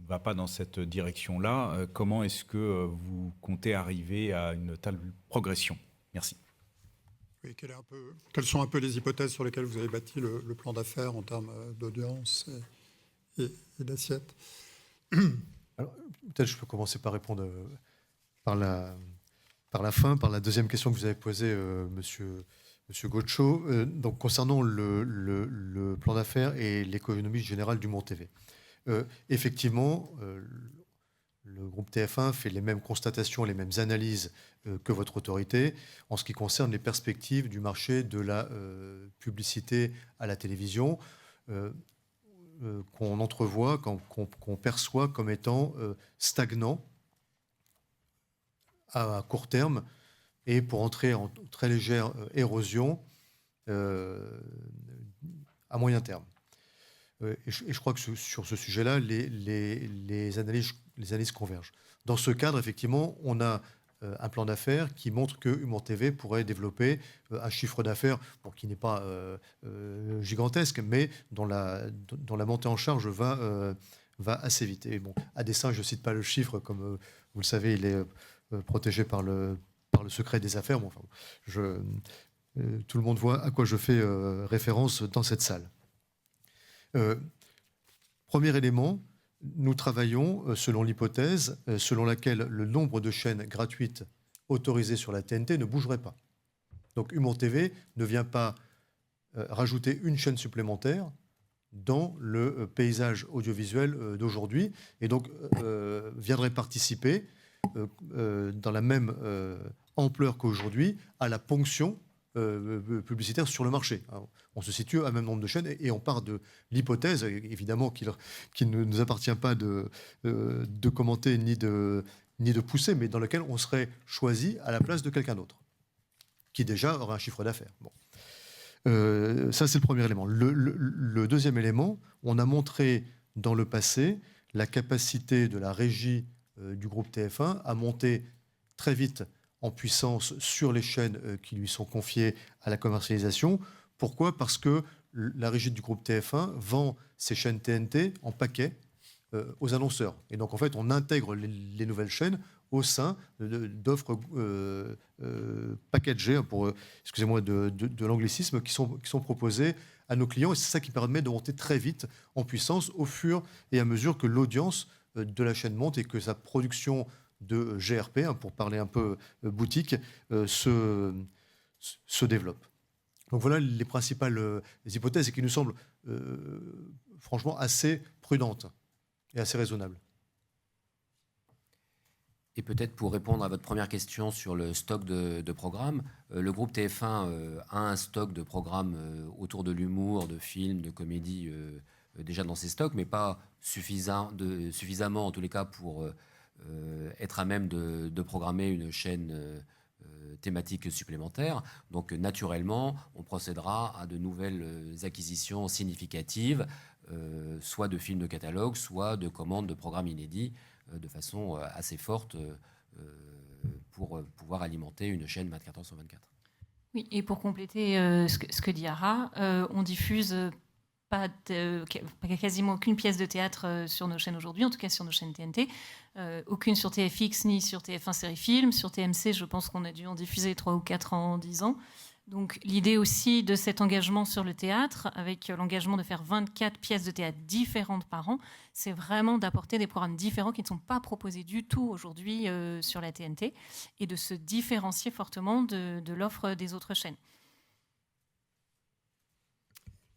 va pas dans cette direction-là, comment est-ce que vous comptez arriver à une telle progression ? Merci. Oui, quelles sont un peu les hypothèses sur lesquelles vous avez bâti le plan d'affaires en termes d'audience et d'assiette ? Alors, peut-être je peux commencer par répondre par la fin, par la deuxième question que vous avez posée, monsieur Gaucho. Donc, concernant le plan d'affaires et l'économie générale du Mont TV. Effectivement, le groupe TF1 fait les mêmes constatations, les mêmes analyses que votre autorité en ce qui concerne les perspectives du marché de la publicité à la télévision, qu'on entrevoit, qu'on perçoit comme étant stagnant à court terme et pour entrer en très légère érosion à moyen terme. Et je crois que sur ce sujet-là, les analyses convergent. Dans ce cadre, effectivement, on a un plan d'affaires qui montre que Humour TV pourrait développer un chiffre d'affaires qui n'est pas gigantesque, mais dont la montée en charge va assez vite. Et bon, à dessein, je ne cite pas le chiffre, comme vous le savez, il est protégé par le secret des affaires. Bon, enfin, tout le monde voit à quoi je fais référence dans cette salle. Premier élément, nous travaillons selon l'hypothèse selon laquelle le nombre de chaînes gratuites autorisées sur la TNT ne bougerait pas. Donc Humour TV ne vient pas rajouter une chaîne supplémentaire dans le paysage audiovisuel d'aujourd'hui et donc viendrait participer dans la même ampleur qu'aujourd'hui à la ponction publicitaire sur le marché. Alors, on se situe à même nombre de chaînes et on part de l'hypothèse, évidemment, qu'il ne nous appartient pas de commenter ni de pousser, mais dans lequel on serait choisi à la place de quelqu'un d'autre, qui déjà aurait un chiffre d'affaires. Bon. Ça, c'est le premier élément. Le deuxième élément, on a montré dans le passé la capacité de la régie du groupe TF1 à monter très vite en puissance sur les chaînes qui lui sont confiées à la commercialisation. Pourquoi ? Parce que la régie du groupe TF1 vend ses chaînes TNT en paquet aux annonceurs. Et donc, en fait, on intègre les nouvelles chaînes au sein d'offres packagées, excusez-moi de l'anglicisme, qui sont proposées à nos clients. Et c'est ça qui permet de monter très vite en puissance au fur et à mesure que l'audience de la chaîne monte et que sa production de GRP, pour parler un peu boutique, se développe. Donc voilà les principales hypothèses et qui nous semblent franchement assez prudentes et assez raisonnables. Et peut-être pour répondre à votre première question sur le stock de programmes, le groupe TF1 a un stock de programmes autour de l'humour, de films, de comédies déjà dans ses stocks, mais pas suffisamment en tous les cas pour être à même de programmer une chaîne thématiques supplémentaires. Donc naturellement, on procédera à de nouvelles acquisitions significatives, soit de films de catalogue, soit de commandes de programmes inédits, de façon assez forte pour pouvoir alimenter une chaîne 24 heures sur 24. Oui, et pour compléter ce que dit Ara, on diffuse quasiment aucune pièce de théâtre sur nos chaînes aujourd'hui, en tout cas sur nos chaînes TNT, aucune sur TFX ni sur TF1 Série Film. Sur TMC, je pense qu'on a dû en diffuser 3 ou 4 en 10 ans. Donc l'idée aussi de cet engagement sur le théâtre, avec l'engagement de faire 24 pièces de théâtre différentes par an, c'est vraiment d'apporter des programmes différents qui ne sont pas proposés du tout aujourd'hui sur la TNT et de se différencier fortement de l'offre des autres chaînes.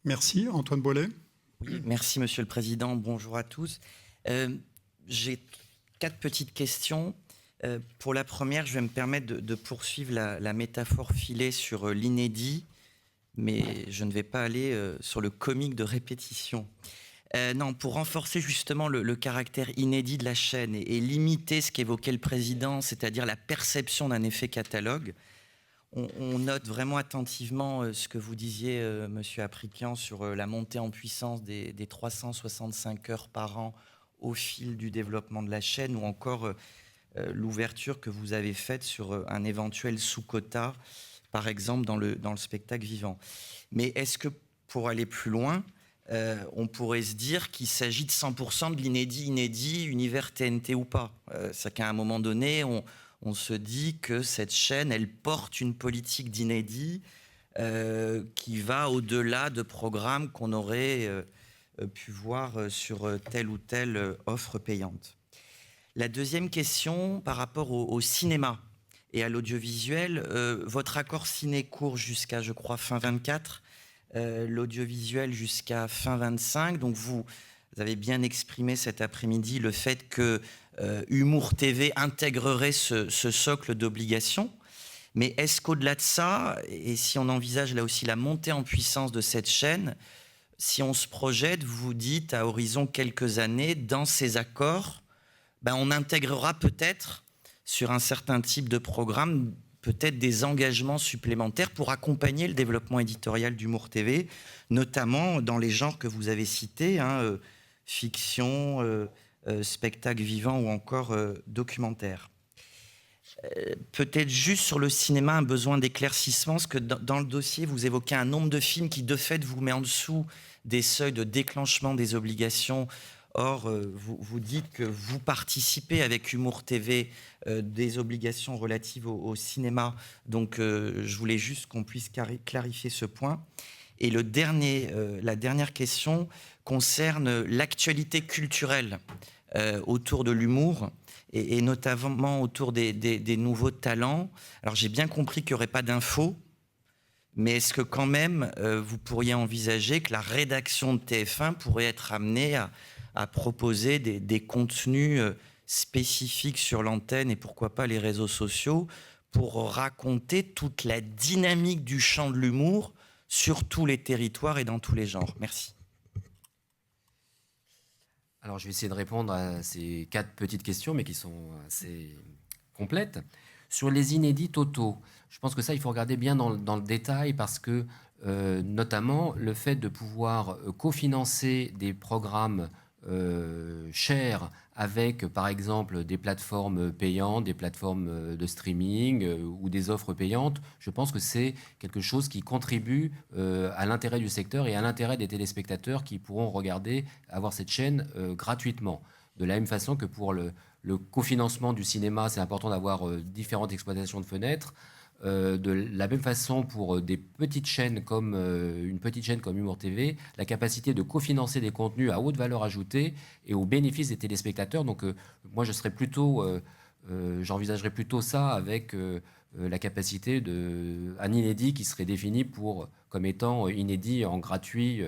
Merci. Antoine Boilet. Oui, merci, Monsieur le Président. Bonjour à tous. J'ai 4 petites questions. Pour la première, je vais me permettre de poursuivre la métaphore filée sur l'inédit, mais je ne vais pas aller sur le comique de répétition. Non, pour renforcer justement le caractère inédit de la chaîne et limiter ce qu'évoquait le Président, c'est-à-dire la perception d'un effet catalogue, on note vraiment attentivement ce que vous disiez, Monsieur Aprikian, sur la montée en puissance des 365 heures par an au fil du développement de la chaîne, ou encore l'ouverture que vous avez faite sur un éventuel sous-quota, par exemple dans le spectacle vivant. Mais est-ce que, pour aller plus loin, on pourrait se dire qu'il s'agit de 100% de l'inédit, univers TNT ou pas? C'est qu'à un moment donné, on se dit que cette chaîne, elle porte une politique d'inédit qui va au-delà de programmes qu'on aurait pu voir sur telle ou telle offre payante. La deuxième question, par rapport au cinéma et à l'audiovisuel, votre accord ciné court jusqu'à, je crois, fin 24, l'audiovisuel jusqu'à fin 25. Donc vous avez bien exprimé cet après-midi le fait que Humour TV intégrerait ce socle d'obligations. Mais est-ce qu'au-delà de ça, et si on envisage là aussi la montée en puissance de cette chaîne, si on se projette, vous dites à horizon quelques années, dans ces accords, on intégrera peut-être sur un certain type de programme peut-être des engagements supplémentaires pour accompagner le développement éditorial d'Humour TV, notamment dans les genres que vous avez cités, fiction, spectacle vivant ou encore documentaire. Peut-être juste sur le cinéma, un besoin d'éclaircissement, parce que dans le dossier, vous évoquez un nombre de films qui, de fait, vous met en dessous des seuils de déclenchement des obligations. Or, vous dites que vous participez avec Humour TV des obligations relatives au cinéma. Donc, je voulais juste qu'on puisse clarifier ce point. Et la dernière question concerne l'actualité culturelle autour de l'humour et notamment autour des nouveaux talents. Alors, j'ai bien compris qu'il n'y aurait pas d'infos, mais est-ce que quand même, vous pourriez envisager que la rédaction de TF1 pourrait être amenée à proposer des contenus spécifiques sur l'antenne et pourquoi pas les réseaux sociaux pour raconter toute la dynamique du champ de l'humour sur tous les territoires et dans tous les genres? Merci. Alors, je vais essayer de répondre à ces 4 petites questions, mais qui sont assez complètes. Sur les inédits totaux, je pense que ça, il faut regarder bien dans le détail parce que, notamment, le fait de pouvoir cofinancer des programmes chers avec, par exemple, des plateformes payantes, des plateformes de streaming ou des offres payantes, je pense que c'est quelque chose qui contribue à l'intérêt du secteur et à l'intérêt des téléspectateurs qui pourront regarder, avoir cette chaîne gratuitement. De la même façon que pour le cofinancement du cinéma, c'est important d'avoir différentes exploitations de fenêtres. De la même façon, pour des petites chaînes comme une petite chaîne comme Humour TV, la capacité de cofinancer des contenus à haute valeur ajoutée et au bénéfice des téléspectateurs. Donc, moi, j'envisagerais plutôt ça avec la capacité un inédit qui serait défini comme étant inédit en gratuit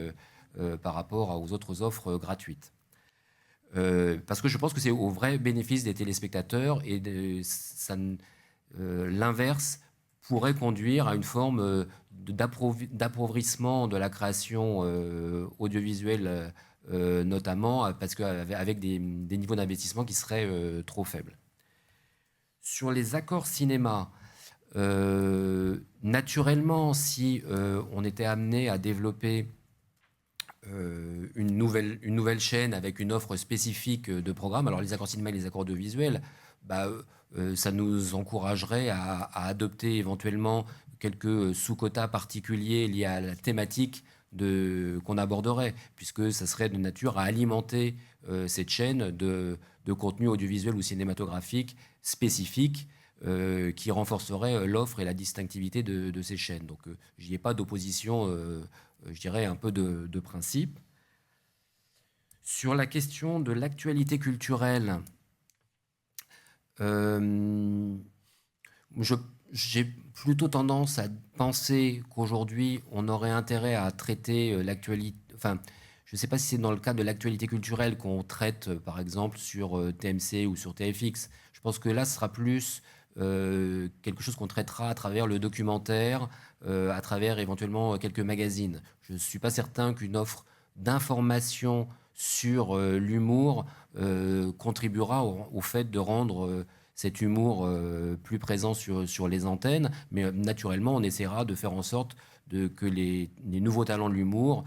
par rapport aux autres offres gratuites. Parce que je pense que c'est au vrai bénéfice des téléspectateurs et l'inverse pourrait conduire à une forme d'appauvrissement de la création audiovisuelle, notamment parce qu'avec des niveaux d'investissement qui seraient trop faibles. Sur les accords cinéma, Naturellement, si on était amené à développer une nouvelle chaîne avec une offre spécifique de programmes, alors les accords cinéma et les accords audiovisuels, ça nous encouragerait à adopter éventuellement quelques sous-quotas particuliers liés à la thématique qu'on aborderait, puisque ça serait de nature à alimenter cette chaîne de contenu audiovisuel ou cinématographique spécifique qui renforcerait l'offre et la distinctivité de ces chaînes. Donc, j'y ai pas d'opposition, je dirais, un peu de principe. Sur la question de l'actualité culturelle, j'ai plutôt tendance à penser qu'aujourd'hui, on aurait intérêt à traiter l'actualité... Enfin, je ne sais pas si c'est dans le cadre de l'actualité culturelle qu'on traite, par exemple, sur TMC ou sur TFX. Je pense que là, ce sera plus quelque chose qu'on traitera à travers le documentaire, à travers éventuellement quelques magazines. Je ne suis pas certain qu'une offre d'information sur l'humour contribuera au fait de rendre cet humour plus présent sur les antennes, mais naturellement, on essaiera de faire en sorte que les nouveaux talents de l'humour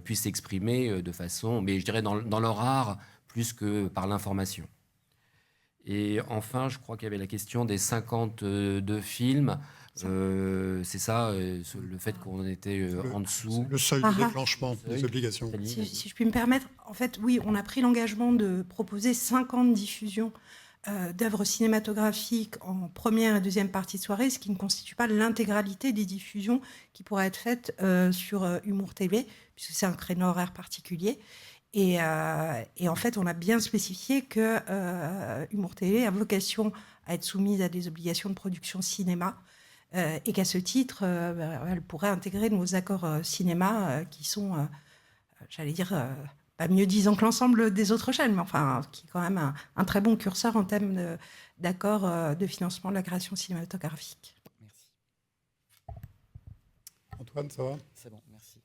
puissent s'exprimer de façon, mais je dirais dans leur art, plus que par l'information. Et enfin, je crois qu'il y avait la question des 52 films. C'est ça, le fait qu'on était en dessous. Le seuil de déclenchement des obligations. Si je puis me permettre, en fait, oui, on a pris l'engagement de proposer 50 diffusions d'œuvres cinématographiques en première et deuxième partie de soirée, ce qui ne constitue pas l'intégralité des diffusions qui pourraient être faites sur Humour TV, puisque c'est un créneau horaire particulier. Et en fait, on a bien spécifié que Humour TV a vocation à être soumise à des obligations de production cinéma et qu'à ce titre, elle pourrait intégrer nos accords cinéma qui sont, j'allais dire, pas mieux disant que l'ensemble des autres chaînes, mais enfin, qui est quand même un très bon curseur en termes d'accords de financement de la création cinématographique. Merci. Antoine, ça va? C'est bon, merci.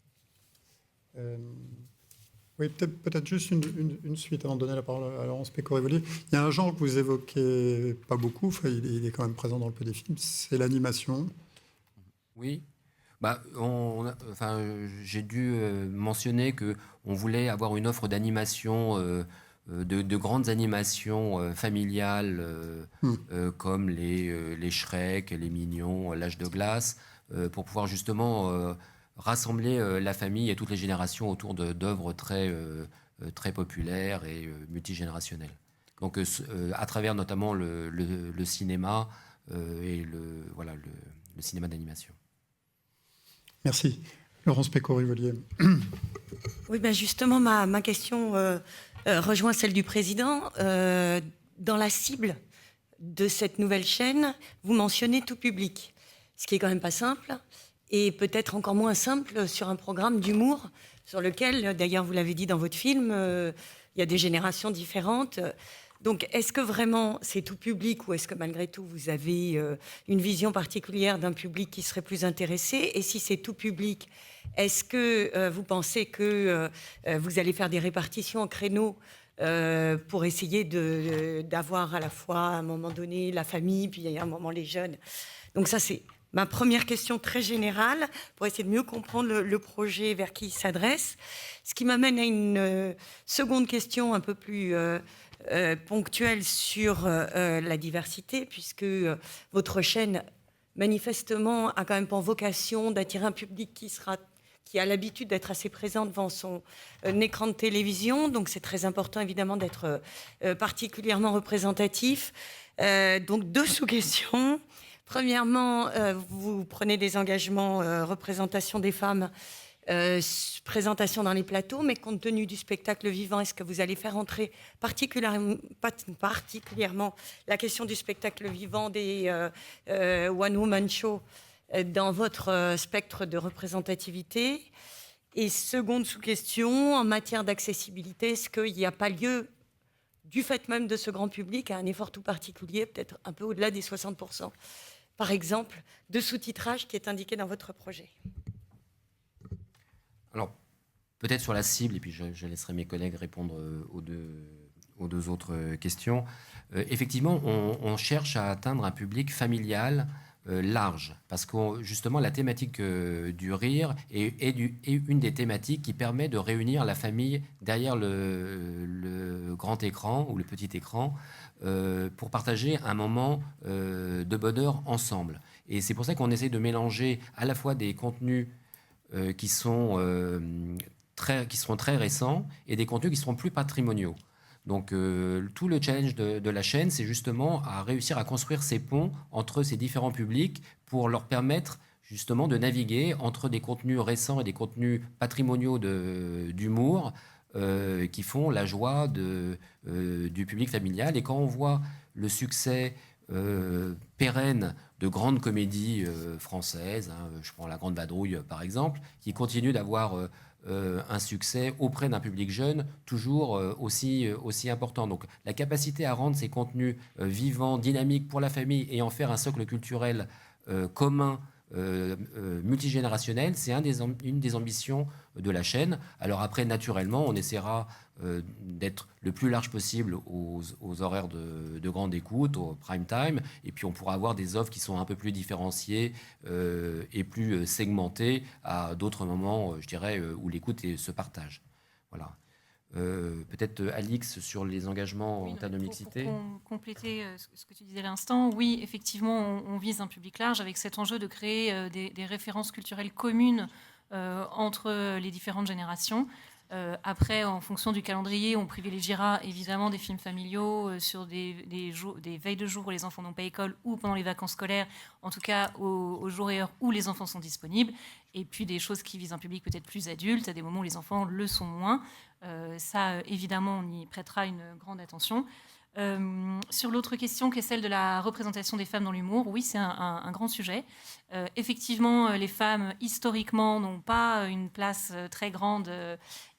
Oui, peut-être juste une suite avant de donner la parole à Laurence Péco-Rivoli. Il y a un genre que vous évoquez pas beaucoup, enfin, il est quand même présent dans le peu des films, c'est l'animation. Oui. J'ai dû mentionner qu'on voulait avoir une offre d'animation, de grandes animations familiales, comme les Shrek, les Mignons, l'Âge de glace, pour pouvoir justement rassembler la famille et toutes les générations autour d'œuvres très populaires et multigénérationnelles. Donc, à travers notamment le cinéma et le cinéma d'animation. Merci. Laurence Péco-Rivoli. Oui, ben justement, ma question rejoint celle du président. Dans la cible de cette nouvelle chaîne, vous mentionnez tout public, ce qui est quand même pas simple, et peut-être encore moins simple sur un programme d'humour, sur lequel, d'ailleurs, vous l'avez dit dans votre film, il y a des générations différentes. Donc, est-ce que vraiment c'est tout public ou est-ce que malgré tout vous avez une vision particulière d'un public qui serait plus intéressé? Et si c'est tout public, est-ce que vous pensez que vous allez faire des répartitions en créneaux pour essayer d'avoir à la fois à un moment donné la famille, puis à un moment les jeunes? Donc ça, c'est ma première question très générale pour essayer de mieux comprendre le projet vers qui il s'adresse. Ce qui m'amène à une seconde question un peu plus ponctuelle sur la diversité, puisque votre chaîne, manifestement, a quand même pour vocation d'attirer un public qui a l'habitude d'être assez présent devant son écran de télévision. Donc, c'est très important, évidemment, d'être particulièrement représentatif. Donc, deux sous-questions. Premièrement, vous prenez des engagements représentation des femmes, présentation dans les plateaux, mais compte tenu du spectacle vivant, est-ce que vous allez faire entrer particulièrement la question du spectacle vivant des one-woman show dans votre spectre de représentativité? Et seconde sous-question, en matière d'accessibilité, est-ce qu'il n'y a pas lieu, du fait même de ce grand public, à un effort tout particulier, peut-être un peu au-delà des 60%, par exemple, de sous-titrage qui est indiqué dans votre projet? Alors, peut-être sur la cible, et puis je laisserai mes collègues répondre aux deux autres questions. Effectivement, on cherche à atteindre un public familial large, parce que justement la thématique du rire est une des thématiques qui permet de réunir la famille derrière le grand écran ou le petit écran pour partager un moment de bonheur ensemble. Et c'est pour ça qu'on essaie de mélanger à la fois des contenus qui seront très récents et des contenus qui seront plus patrimoniaux. Donc tout le challenge de la chaîne, c'est justement à réussir à construire ces ponts entre ces différents publics pour leur permettre justement de naviguer entre des contenus récents et des contenus patrimoniaux d'humour qui font la joie du public familial. Et quand on voit le succès pérenne de grandes comédies françaises, je prends La Grande Vadrouille par exemple, qui continue d'avoir un succès auprès d'un public jeune toujours aussi important. Donc la capacité à rendre ces contenus vivants, dynamiques pour la famille et en faire un socle culturel commun, multigénérationnel, c'est une des ambitions de la chaîne. Alors après, naturellement, on essaiera d'être le plus large possible aux horaires de grande écoute, au prime time, et puis on pourra avoir des offres qui sont un peu plus différenciées et plus segmentées à d'autres moments, je dirais, où l'écoute se partage. Voilà. Peut-être Alix sur les engagements en termes de mixité. Pour compléter ce que tu disais à l'instant, oui, effectivement, on vise un public large avec cet enjeu de créer des références culturelles communes entre les différentes générations. Après, en fonction du calendrier, on privilégiera évidemment des films familiaux sur des veilles de jour où les enfants n'ont pas école ou pendant les vacances scolaires, en tout cas aux jours et heures où les enfants sont disponibles. Et puis des choses qui visent un public peut-être plus adulte, à des moments où les enfants le sont moins. Ça, évidemment, on y prêtera une grande attention. Sur l'autre question, qui est celle de la représentation des femmes dans l'humour, oui, c'est un grand sujet. Effectivement, les femmes, historiquement, n'ont pas une place très grande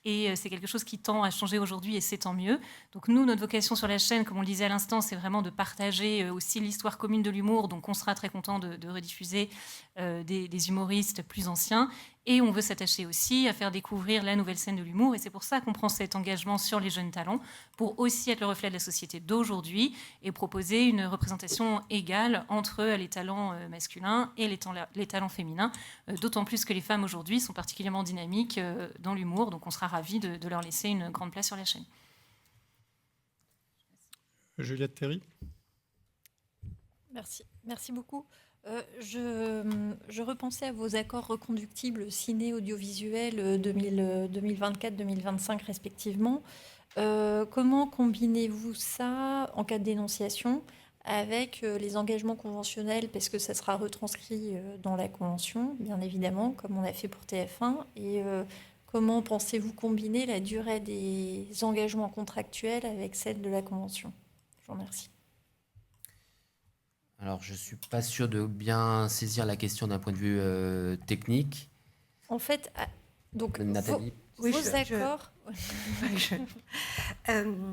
et c'est quelque chose qui tend à changer aujourd'hui et c'est tant mieux. Donc nous, notre vocation sur la chaîne, comme on le disait à l'instant, c'est vraiment de partager aussi l'histoire commune de l'humour. Donc on sera très content de rediffuser des humoristes plus anciens. Et on veut s'attacher aussi à faire découvrir la nouvelle scène de l'humour. Et c'est pour ça qu'on prend cet engagement sur les jeunes talents, pour aussi être le reflet de la société d'aujourd'hui et proposer une représentation égale entre les talents masculins et les talents féminins. D'autant plus que les femmes aujourd'hui sont particulièrement dynamiques dans l'humour. Donc on sera ravis de leur laisser une grande place sur la chaîne. Juliette Théry. Merci beaucoup. Je repensais à vos accords reconductibles ciné-audiovisuels 2024-2025 respectivement. Comment combinez-vous ça en cas de dénonciation avec les engagements conventionnels, parce que ça sera retranscrit dans la convention, bien évidemment, comme on a fait pour TF1, et comment pensez-vous combiner la durée des engagements contractuels avec celle de la convention ? Je vous remercie. Alors, je ne suis pas sûr de bien saisir la question d'un point de vue technique. En fait, donc, Nathalie. vos accords...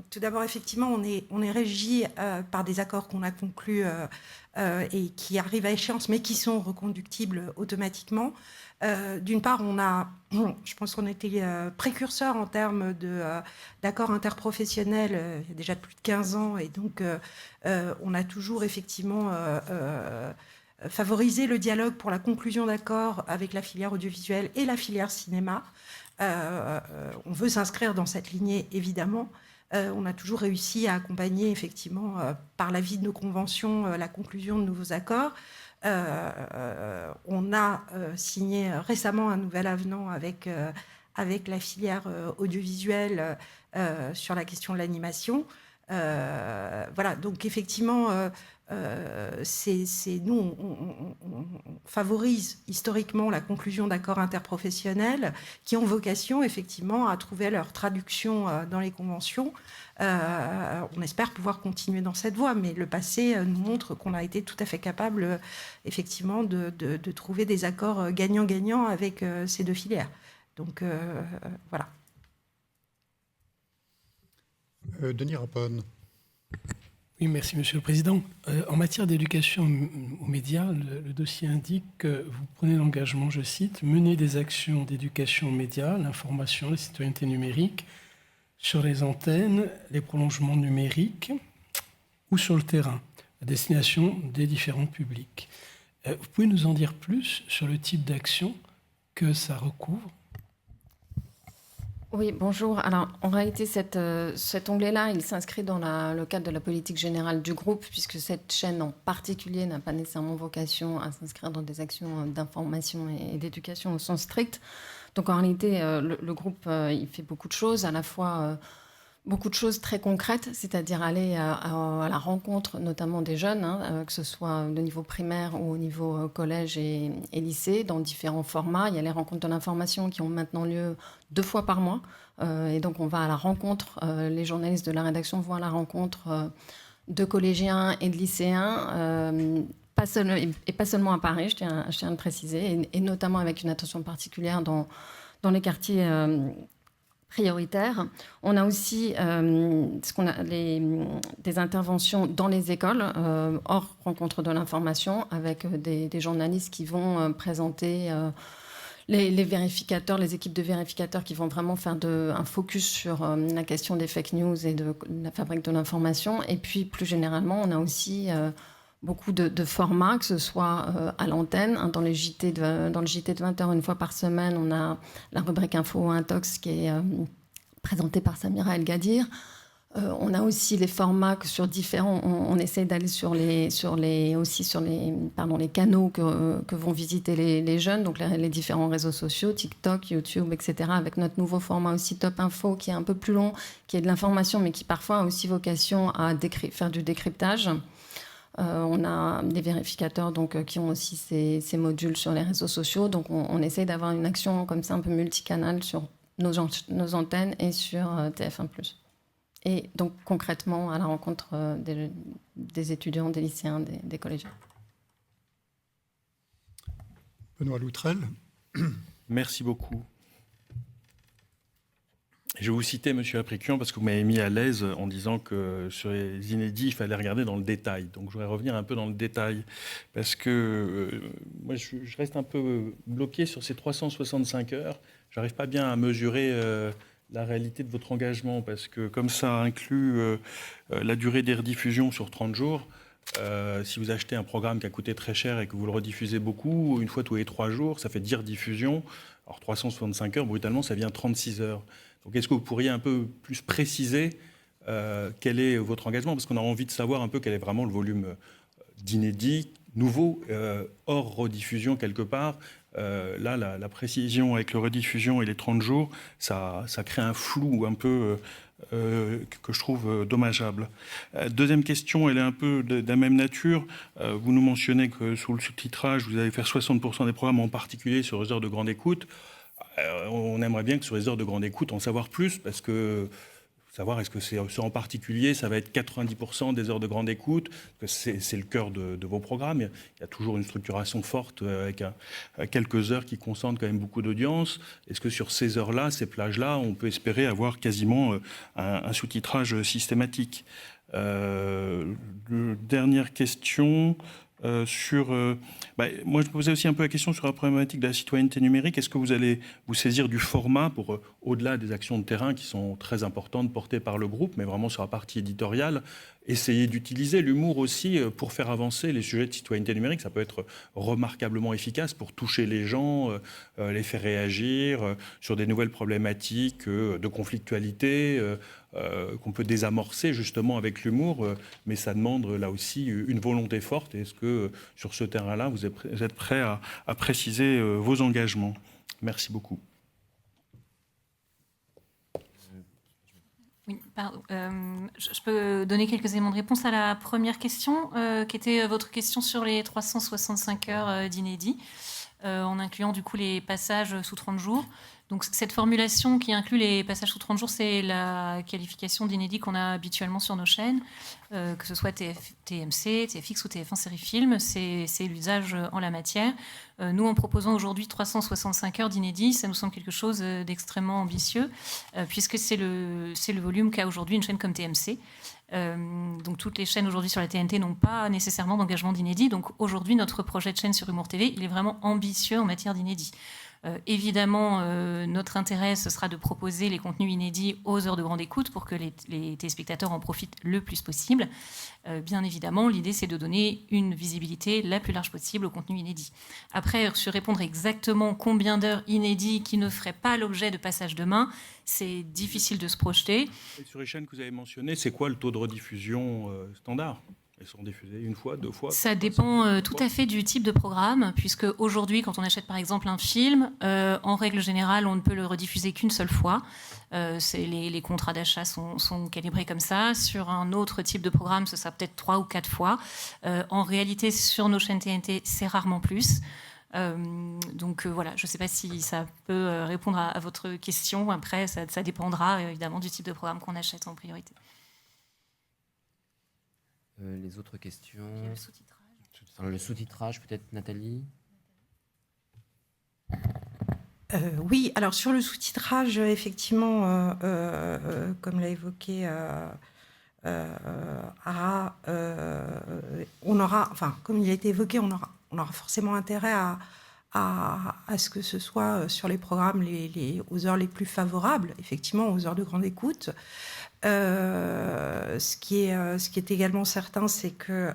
Tout d'abord, effectivement, on est régi par des accords qu'on a conclus et qui arrivent à échéance, mais qui sont reconductibles automatiquement. D'une part, je pense qu'on était précurseur en termes d'accords interprofessionnels il y a déjà plus de 15 ans, et donc on a toujours effectivement favorisé le dialogue pour la conclusion d'accords avec la filière audiovisuelle et la filière cinéma. On veut s'inscrire dans cette lignée, évidemment. On a toujours réussi à accompagner, effectivement, par la vie de nos conventions, la conclusion de nouveaux accords. On a signé récemment un nouvel avenant avec la filière audiovisuelle sur la question de l'animation. Voilà, donc effectivement, nous, on favorise historiquement la conclusion d'accords interprofessionnels qui ont vocation effectivement à trouver leur traduction dans les conventions. On espère pouvoir continuer dans cette voie, mais le passé nous montre qu'on a été tout à fait capable effectivement de trouver des accords gagnant-gagnant avec ces deux filières. Donc voilà. Denis Rapone. Oui, merci Monsieur le Président. En matière d'éducation aux médias, le dossier indique que vous prenez l'engagement, je cite, « mener des actions d'éducation aux médias, l'information, la citoyenneté numérique, sur les antennes, les prolongements numériques ou sur le terrain, à destination des différents publics. » Vous pouvez nous en dire plus sur le type d'action que ça recouvre? Oui, bonjour. Alors, en réalité, cet onglet-là, il s'inscrit dans le cadre de la politique générale du groupe, puisque cette chaîne en particulier n'a pas nécessairement vocation à s'inscrire dans des actions d'information et d'éducation au sens strict. Donc, en réalité, le groupe, il fait beaucoup de choses, à la fois beaucoup de choses très concrètes, c'est-à-dire aller à la rencontre notamment des jeunes, que ce soit au niveau primaire ou au niveau collège et lycée, dans différents formats. Il y a les rencontres de l'information qui ont maintenant lieu 2 fois par mois. Et donc on va à la rencontre, les journalistes de la rédaction vont à la rencontre de collégiens et de lycéens, pas seulement à Paris, je tiens à le préciser, et notamment avec une attention particulière dans les quartiers prioritaires. On a aussi des interventions dans les écoles, hors rencontre de l'information, avec des journalistes qui vont présenter les vérificateurs, les équipes de vérificateurs qui vont vraiment faire un focus sur la question des fake news et de la fabrique de l'information. Et puis, plus généralement, on a aussi beaucoup de formats, que ce soit à l'antenne, dans le JT de 20h, une fois par semaine, on a la rubrique Info Intox qui est présentée par Samira El Gadir. On a aussi les formats que sur différents... On essaie d'aller sur les canaux que vont visiter les jeunes, donc les différents réseaux sociaux, TikTok, YouTube, etc., avec notre nouveau format aussi Top Info, qui est un peu plus long, qui est de l'information, mais qui parfois a aussi vocation à faire du décryptage. On a des vérificateurs qui ont aussi ces modules sur les réseaux sociaux. Donc, on essaie d'avoir une action comme ça un peu multicanale sur nos antennes et sur TF1+. Et donc, concrètement, à la rencontre des étudiants, des lycéens, des collégiens. Benoît Loutrel. Merci beaucoup. Je vais vous citer M. Aprécian parce que vous m'avez mis à l'aise en disant que sur les inédits, il fallait regarder dans le détail. Donc je voudrais revenir un peu dans le détail parce que moi, je reste un peu bloqué sur ces 365 heures. Je n'arrive pas bien à mesurer la réalité de votre engagement parce que comme ça inclut la durée des rediffusions sur 30 jours, si vous achetez un programme qui a coûté très cher et que vous le rediffusez beaucoup, une fois tous les 3 jours, ça fait 10 rediffusions. Alors 365 heures, brutalement, ça vient 36 heures. Donc, est-ce que vous pourriez un peu plus préciser quel est votre engagement? Parce qu'on a envie de savoir un peu quel est vraiment le volume d'inédits, nouveaux, hors rediffusion quelque part. Là, la précision avec le rediffusion et les 30 jours, ça crée un flou un peu que je trouve dommageable. Deuxième question, elle est un peu de la même nature. Vous nous mentionnez que sous le sous-titrage, vous allez faire 60% des programmes, en particulier sur les heures de grande écoute. On aimerait bien que sur les heures de grande écoute, en savoir plus, parce que savoir est-ce que c'est en particulier, ça va être 90% des heures de grande écoute, que c'est le cœur de vos programmes. Il y a toujours une structuration forte avec quelques heures qui concentrent quand même beaucoup d'audience. Est-ce que sur ces heures-là, ces plages-là, on peut espérer avoir quasiment un sous-titrage systématique? Dernière question... moi, je me posais aussi un peu la question sur la problématique de la citoyenneté numérique. Est-ce que vous allez vous saisir du format pour, au-delà des actions de terrain qui sont très importantes portées par le groupe, mais vraiment sur la partie éditoriale, essayer d'utiliser l'humour aussi pour faire avancer les sujets de citoyenneté numérique? Ça peut être remarquablement efficace pour toucher les gens, les faire réagir sur des nouvelles problématiques de conflictualité qu'on peut désamorcer justement avec l'humour, mais ça demande là aussi une volonté forte. Est-ce que sur ce terrain-là, vous êtes prêt à préciser vos engagements? Merci beaucoup. Oui, pardon. Je peux donner quelques éléments de réponse à la première question, qui était votre question sur les 365 heures d'inédits, en incluant du coup les passages sous 30 jours. Donc cette formulation qui inclut les passages sous 30 jours, c'est la qualification d'inédit qu'on a habituellement sur nos chaînes, que ce soit TMC, TFX ou TF1 Série Film, c'est l'usage en la matière. Nous, en proposant aujourd'hui 365 heures d'inédit, ça nous semble quelque chose d'extrêmement ambitieux, puisque c'est le volume qu'a aujourd'hui une chaîne comme TMC. Donc toutes les chaînes aujourd'hui sur la TNT n'ont pas nécessairement d'engagement d'inédit. Donc aujourd'hui, notre projet de chaîne sur Humour TV, il est vraiment ambitieux en matière d'inédit. Évidemment, notre intérêt, ce sera de proposer les contenus inédits aux heures de grande écoute pour que les téléspectateurs en profitent le plus possible. Bien évidemment, l'idée, c'est de donner une visibilité la plus large possible au contenu inédit. Après, sur répondre exactement combien d'heures inédits qui ne feraient pas l'objet de passage de main, c'est difficile de se projeter. Et sur les chaînes que vous avez mentionnées, c'est quoi le taux de rediffusion standard ? Elles sont diffusées une fois, deux fois? Ça dépend tout à fait du type de programme, puisque aujourd'hui, quand on achète par exemple un film, en règle générale, on ne peut le rediffuser qu'une seule fois. Les contrats d'achat sont calibrés comme ça. Sur un autre type de programme, ce sera peut-être 3 ou 4 fois. En réalité, sur nos chaînes TNT, c'est rarement plus. Donc voilà, je ne sais pas si ça peut répondre à votre question. Après, ça dépendra évidemment du type de programme qu'on achète en priorité. Les autres questions. Le sous-titrage. Le sous-titrage, peut-être, Nathalie. Oui, alors sur le sous-titrage, effectivement, comme l'a évoqué Ara, on aura, enfin, comme il a été évoqué, on aura forcément intérêt à ce que ce soit sur les programmes aux heures les plus favorables, effectivement, aux heures de grande écoute. Ce qui est également certain, c'est que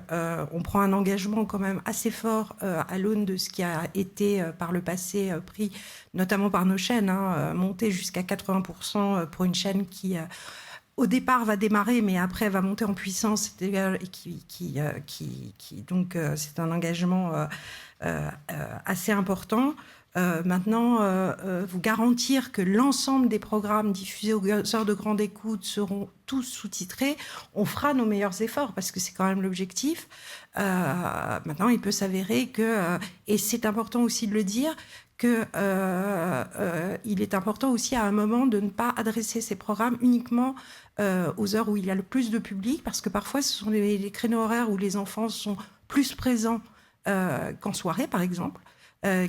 on prend un engagement quand même assez fort à l'aune de ce qui a été par le passé pris, notamment par nos chaînes, monter jusqu'à 80% pour une chaîne qui au départ va démarrer, mais après va monter en puissance, et donc c'est un engagement assez important. Maintenant, vous garantir que l'ensemble des programmes diffusés aux heures de grande écoute seront tous sous-titrés, on fera nos meilleurs efforts parce que c'est quand même l'objectif. Maintenant, il peut s'avérer que, et c'est important aussi de le dire, que il est important aussi à un moment de ne pas adresser ces programmes uniquement aux heures où il y a le plus de public, parce que parfois ce sont les créneaux horaires où les enfants sont plus présents qu'en soirée, par exemple.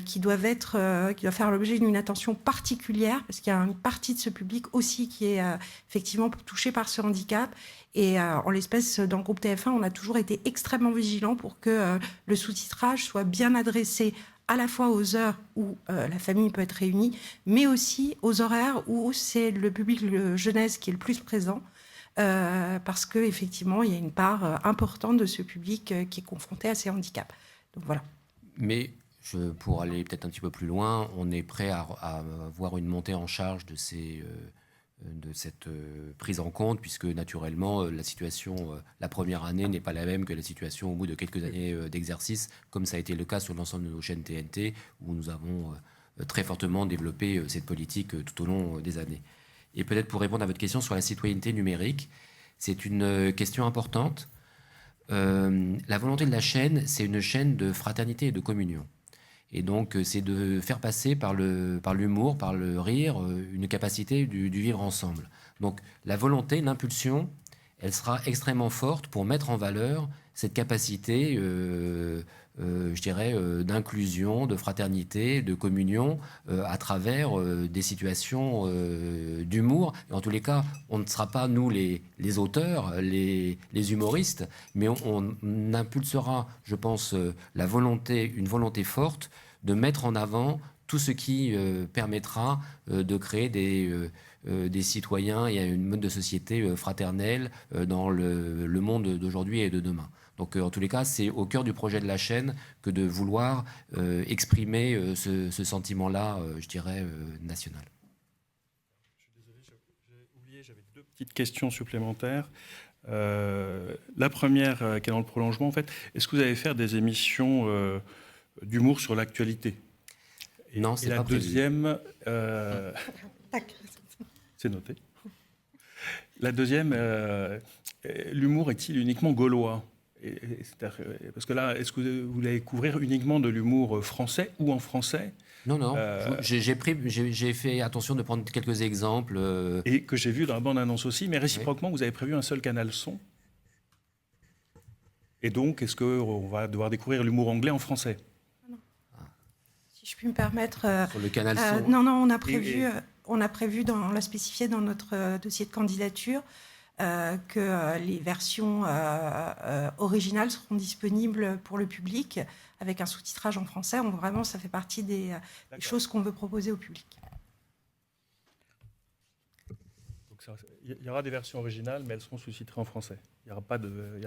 Qui doivent faire l'objet d'une attention particulière, parce qu'il y a une partie de ce public aussi qui est effectivement touchée par ce handicap. Et en l'espèce, dans le groupe TF1, on a toujours été extrêmement vigilants pour que le sous-titrage soit bien adressé à la fois aux heures où la famille peut être réunie, mais aussi aux horaires où c'est le public jeunesse qui est le plus présent, parce qu'effectivement, il y a une part importante de ce public qui est confronté à ces handicaps. Donc voilà. Mais pour aller peut-être un petit peu plus loin, on est prêt à voir une montée en charge de cette prise en compte, puisque naturellement, la situation, la première année n'est pas la même que la situation au bout de quelques années d'exercice, comme ça a été le cas sur l'ensemble de nos chaînes TNT, où nous avons très fortement développé cette politique tout au long des années. Et peut-être pour répondre à votre question sur la citoyenneté numérique, c'est une question importante. La volonté de la chaîne, c'est une chaîne de fraternité et de communion. Et donc, c'est de faire passer par l'humour, par le rire, une capacité du vivre ensemble. Donc, la volonté, l'impulsion, elle sera extrêmement forte pour mettre en valeur cette capacité, je dirais, d'inclusion, de fraternité, de communion, à travers des situations d'humour. Et en tous les cas, on ne sera pas, nous, les auteurs, les humoristes, mais on impulsera, je pense, une volonté forte de mettre en avant tout ce qui permettra de créer des citoyens et un mode de société fraternel dans le monde d'aujourd'hui et de demain. Donc, en tous les cas, c'est au cœur du projet de la chaîne que de vouloir exprimer ce sentiment-là, je dirais, national. Je suis désolé, j'ai oublié, j'avais 2 petites questions supplémentaires. La première, qui est dans le prolongement, en fait, est-ce que vous allez faire des émissions d'humour sur l'actualité? Non, c'est pas prévu. Et la deuxième... c'est noté. La deuxième, l'humour est-il uniquement gaulois? Parce que là, est-ce que vous allez couvrir uniquement de l'humour français ou en français? Non. J'ai fait attention de prendre quelques exemples. Et que j'ai vu dans la bande-annonce aussi, mais réciproquement, vous avez prévu un seul canal son. Et donc, est-ce qu'on va devoir découvrir l'humour anglais en français? Si je puis me permettre... Sur le canal son. Non, on a prévu, on l'a spécifié dans notre dossier de candidature, que les versions originales seront disponibles pour le public avec un sous-titrage en français. Donc vraiment, ça fait partie des choses qu'on veut proposer au public. Il y aura des versions originales, mais elles seront sous-titrées en français. Il n'y aura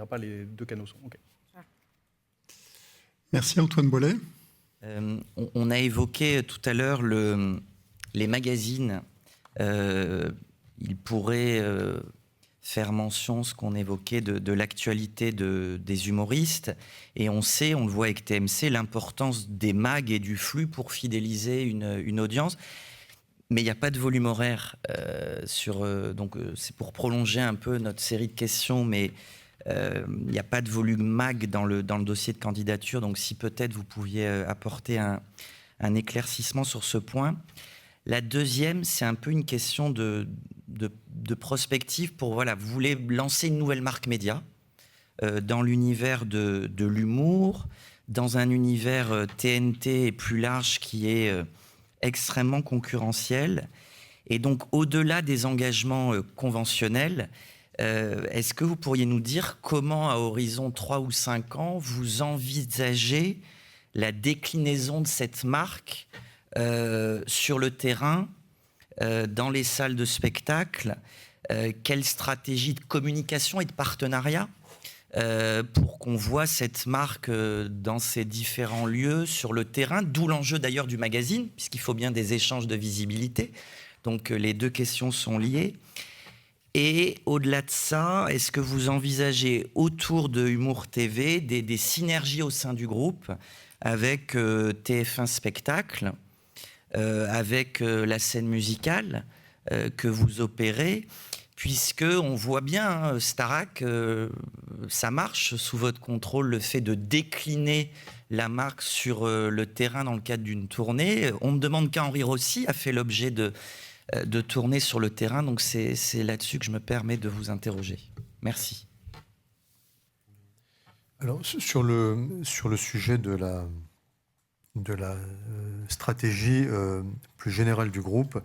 pas les deux canaux son. Okay. Merci Antoine Bollet. On a évoqué tout à l'heure les magazines. Il pourrait faire mention, ce qu'on évoquait, de l'actualité des humoristes. Et on sait, on le voit avec TMC, l'importance des mags et du flux pour fidéliser une audience. Mais il n'y a pas de volume horaire. Donc c'est pour prolonger un peu notre série de questions, mais il n'y a pas de volume mag dans le dossier de candidature. Donc si peut-être vous pouviez apporter un éclaircissement sur ce point. La deuxième, c'est un peu une question de prospective pour, voilà, vous voulez lancer une nouvelle marque média dans l'univers de l'humour, dans un univers TNT et plus large qui est extrêmement concurrentiel. Et donc, au-delà des engagements conventionnels, est-ce que vous pourriez nous dire comment, à horizon 3 ou 5 ans, vous envisagez la déclinaison de cette marque sur le terrain, dans les salles de spectacle? Quelle stratégie de communication et de partenariat pour qu'on voit cette marque dans ces différents lieux sur le terrain, d'où l'enjeu d'ailleurs du magazine, puisqu'il faut bien des échanges de visibilité. Donc les deux questions sont liées. Et au-delà de ça, est-ce que vous envisagez autour de Humour TV des synergies au sein du groupe avec TF1 Spectacle, avec la scène musicale que vous opérez, puisque on voit bien, Starac, ça marche sous votre contrôle, le fait de décliner la marque sur le terrain dans le cadre d'une tournée. On ne demande qu'Henri Rossi a fait l'objet de tournées sur le terrain, donc c'est là-dessus que je me permets de vous interroger. Merci. Alors, sur le sujet de la stratégie plus générale du groupe,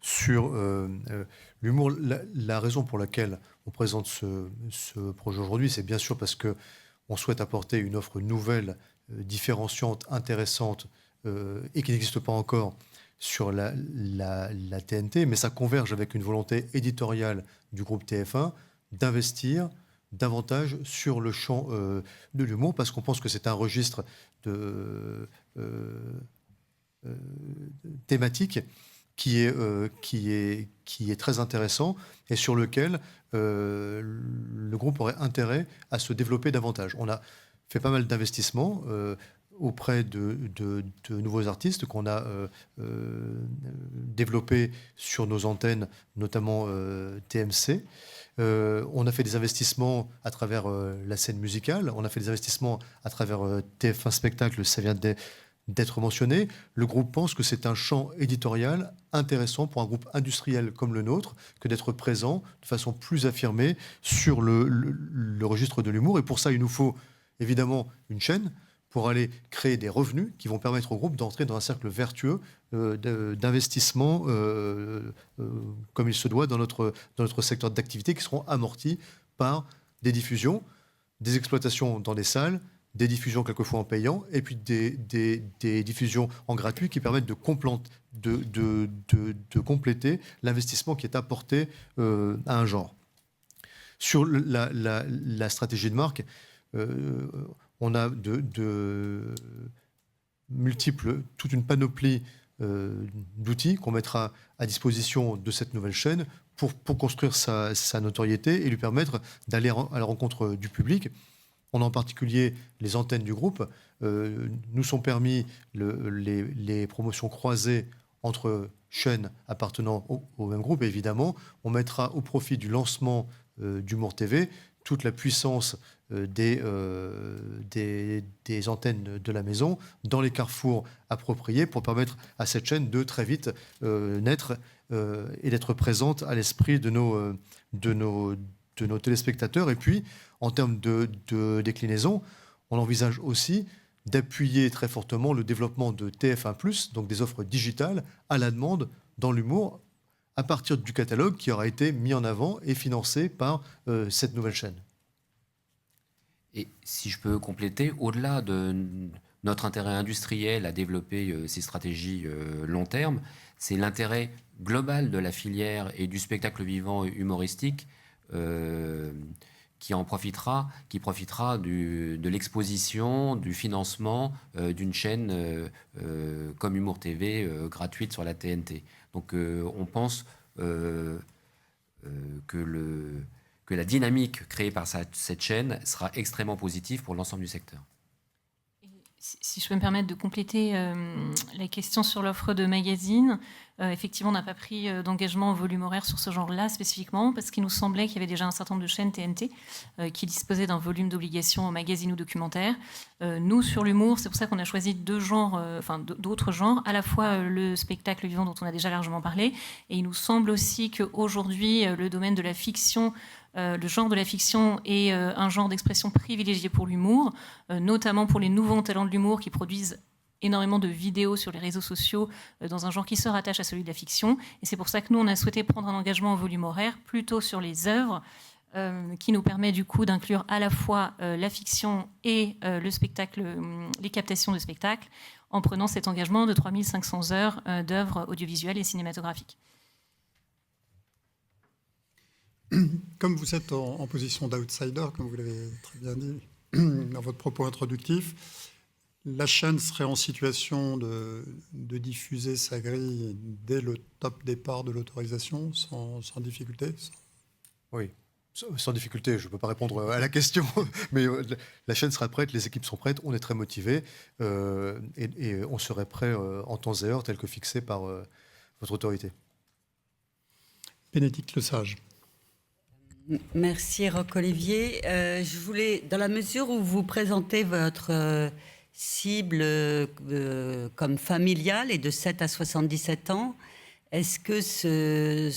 sur l'humour, la raison pour laquelle on présente ce projet aujourd'hui, c'est bien sûr parce qu'on souhaite apporter une offre nouvelle, différenciante, intéressante, et qui n'existe pas encore sur la TNT, mais ça converge avec une volonté éditoriale du groupe TF1 d'investir davantage sur le champ de l'humour, parce qu'on pense que c'est un registre thématique qui est très intéressant et sur lequel le groupe aurait intérêt à se développer davantage. On a fait pas mal d'investissements auprès de nouveaux artistes qu'on a développés sur nos antennes, notamment TMC. On a fait des investissements à travers la scène musicale, on a fait des investissements à travers TF1 Spectacle, ça vient d'être mentionné. Le groupe pense que c'est un champ éditorial intéressant pour un groupe industriel comme le nôtre que d'être présent de façon plus affirmée sur le registre de l'humour. Et pour ça, il nous faut évidemment une chaîne pour aller créer des revenus qui vont permettre au groupe d'entrer dans un cercle vertueux d'investissement comme il se doit dans notre secteur d'activité, qui seront amortis par des diffusions, des exploitations dans des salles, des diffusions quelquefois en payant, et puis des diffusions en gratuit qui permettent de compléter l'investissement qui est apporté à un genre. Sur la stratégie de marque, on a toute une panoplie d'outils qu'on mettra à disposition de cette nouvelle chaîne pour construire sa notoriété et lui permettre d'aller à la rencontre du public. On a en particulier les antennes du groupe. Nous sont permis les promotions croisées entre chaînes appartenant au même groupe. Et évidemment, on mettra au profit du lancement d'Humour TV toute la puissance des antennes de la maison dans les carrefours appropriés pour permettre à cette chaîne de très vite naître et d'être présente à l'esprit de nos téléspectateurs. Et puis, en termes de déclinaison, on envisage aussi d'appuyer très fortement le développement de TF1+, donc des offres digitales à la demande dans l'humour, à partir du catalogue qui aura été mis en avant et financé par cette nouvelle chaîne. Et si je peux compléter, au-delà de notre intérêt industriel à développer ces stratégies long terme, c'est l'intérêt global de la filière et du spectacle vivant humoristique qui profitera de l'exposition, du financement d'une chaîne comme Humour TV gratuite sur la TNT. Donc on pense que la dynamique créée par cette chaîne sera extrêmement positive pour l'ensemble du secteur. Si je peux me permettre de compléter la question sur l'offre de magazines, effectivement, on n'a pas pris d'engagement en volume horaire sur ce genre-là spécifiquement, parce qu'il nous semblait qu'il y avait déjà un certain nombre de chaînes TNT qui disposaient d'un volume d'obligation en magazine ou documentaire. Nous, sur l'humour, c'est pour ça qu'on a choisi deux genres, d'autres genres, à la fois le spectacle vivant dont on a déjà largement parlé, et il nous semble aussi qu'aujourd'hui, le domaine de la fiction, le genre de la fiction est un genre d'expression privilégié pour l'humour, notamment pour les nouveaux talents de l'humour qui produisent énormément de vidéos sur les réseaux sociaux dans un genre qui se rattache à celui de la fiction. Et c'est pour ça que nous, on a souhaité prendre un engagement en volume horaire plutôt sur les œuvres qui nous permet du coup d'inclure à la fois la fiction et le spectacle, les captations de spectacles, en prenant cet engagement de 3500 heures d'œuvres audiovisuelles et cinématographiques. Comme vous êtes en position d'outsider, comme vous l'avez très bien dit dans votre propos introductif, la chaîne serait en situation de diffuser sa grille dès le top départ de l'autorisation, sans difficulté? Oui, sans difficulté. Je ne peux pas répondre à la question, mais la chaîne sera prête, les équipes sont prêtes, on est très motivés et on serait prêt en temps et heure tel que fixé par votre autorité. Bénédicte Lesage. Merci Roch-Olivier. Je voulais, dans la mesure où vous présentez votre cible comme familiale et de 7 à 77 ans, est-ce que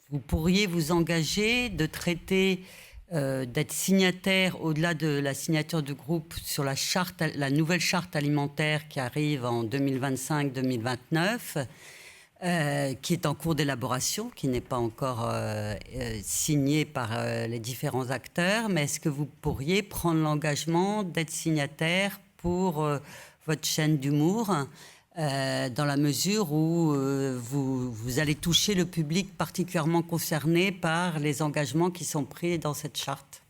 vous pourriez vous engager de traiter, d'être signataire, au-delà de la signature du groupe, sur la nouvelle charte alimentaire qui arrive en 2025-2029, qui est en cours d'élaboration, qui n'est pas encore signée par les différents acteurs, mais est-ce que vous pourriez prendre l'engagement d'être signataire pour votre chaîne d'humour, dans la mesure où vous allez toucher le public particulièrement concerné par les engagements qui sont pris dans cette charte?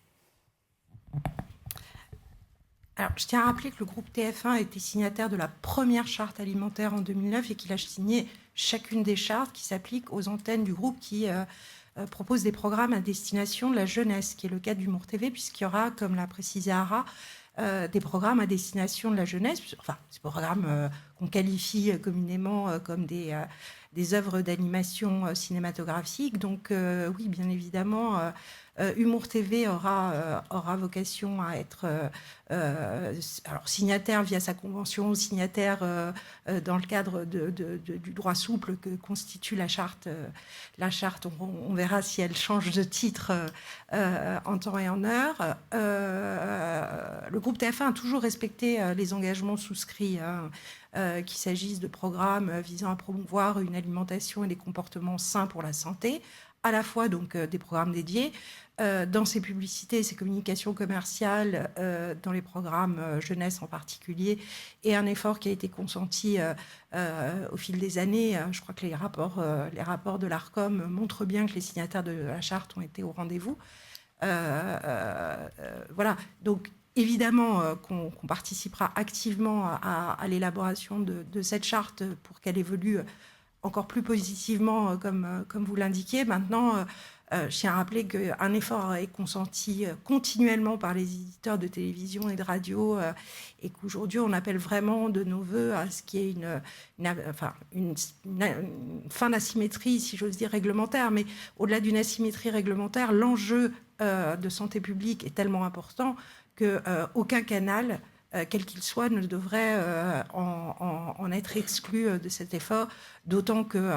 Alors, je tiens à rappeler que le groupe TF1 était signataire de la première charte alimentaire en 2009 et qu'il a signé chacune des chartes qui s'appliquent aux antennes du groupe qui proposent des programmes à destination de la jeunesse, qui est le cas d'Humour TV, puisqu'il y aura, comme l'a précisé Ara, des programmes à destination de la jeunesse, enfin, ces programmes qu'on qualifie communément comme des œuvres d'animation cinématographique. Donc, oui, bien évidemment, Humour TV aura vocation à être alors signataire via sa convention, signataire dans le cadre du droit souple que constitue la charte. La charte, on verra si elle change de titre en temps et en heure. Le groupe TF1 a toujours respecté les engagements souscrits, qu'il s'agisse de programmes visant à promouvoir une alimentation et des comportements sains pour la santé, à la fois donc des programmes dédiés dans ces publicités et ces communications commerciales, dans les programmes jeunesse en particulier, et un effort qui a été consenti au fil des années. Je crois que les rapports de l'ARCOM montrent bien que les signataires de la charte ont été au rendez-vous. Voilà, donc évidemment qu'on participera activement à l'élaboration de cette charte pour qu'elle évolue encore plus positivement, comme vous l'indiquiez. Maintenant, je tiens à rappeler qu'un effort est consenti continuellement par les éditeurs de télévision et de radio, et qu'aujourd'hui, on appelle vraiment de nos voeux à ce qu'il y ait une fin d'asymétrie, si j'ose dire, réglementaire. Mais au-delà d'une asymétrie réglementaire, l'enjeu de santé publique est tellement important qu'aucun canal, quel qu'il soit, ne devrait en être exclu de cet effort, d'autant que,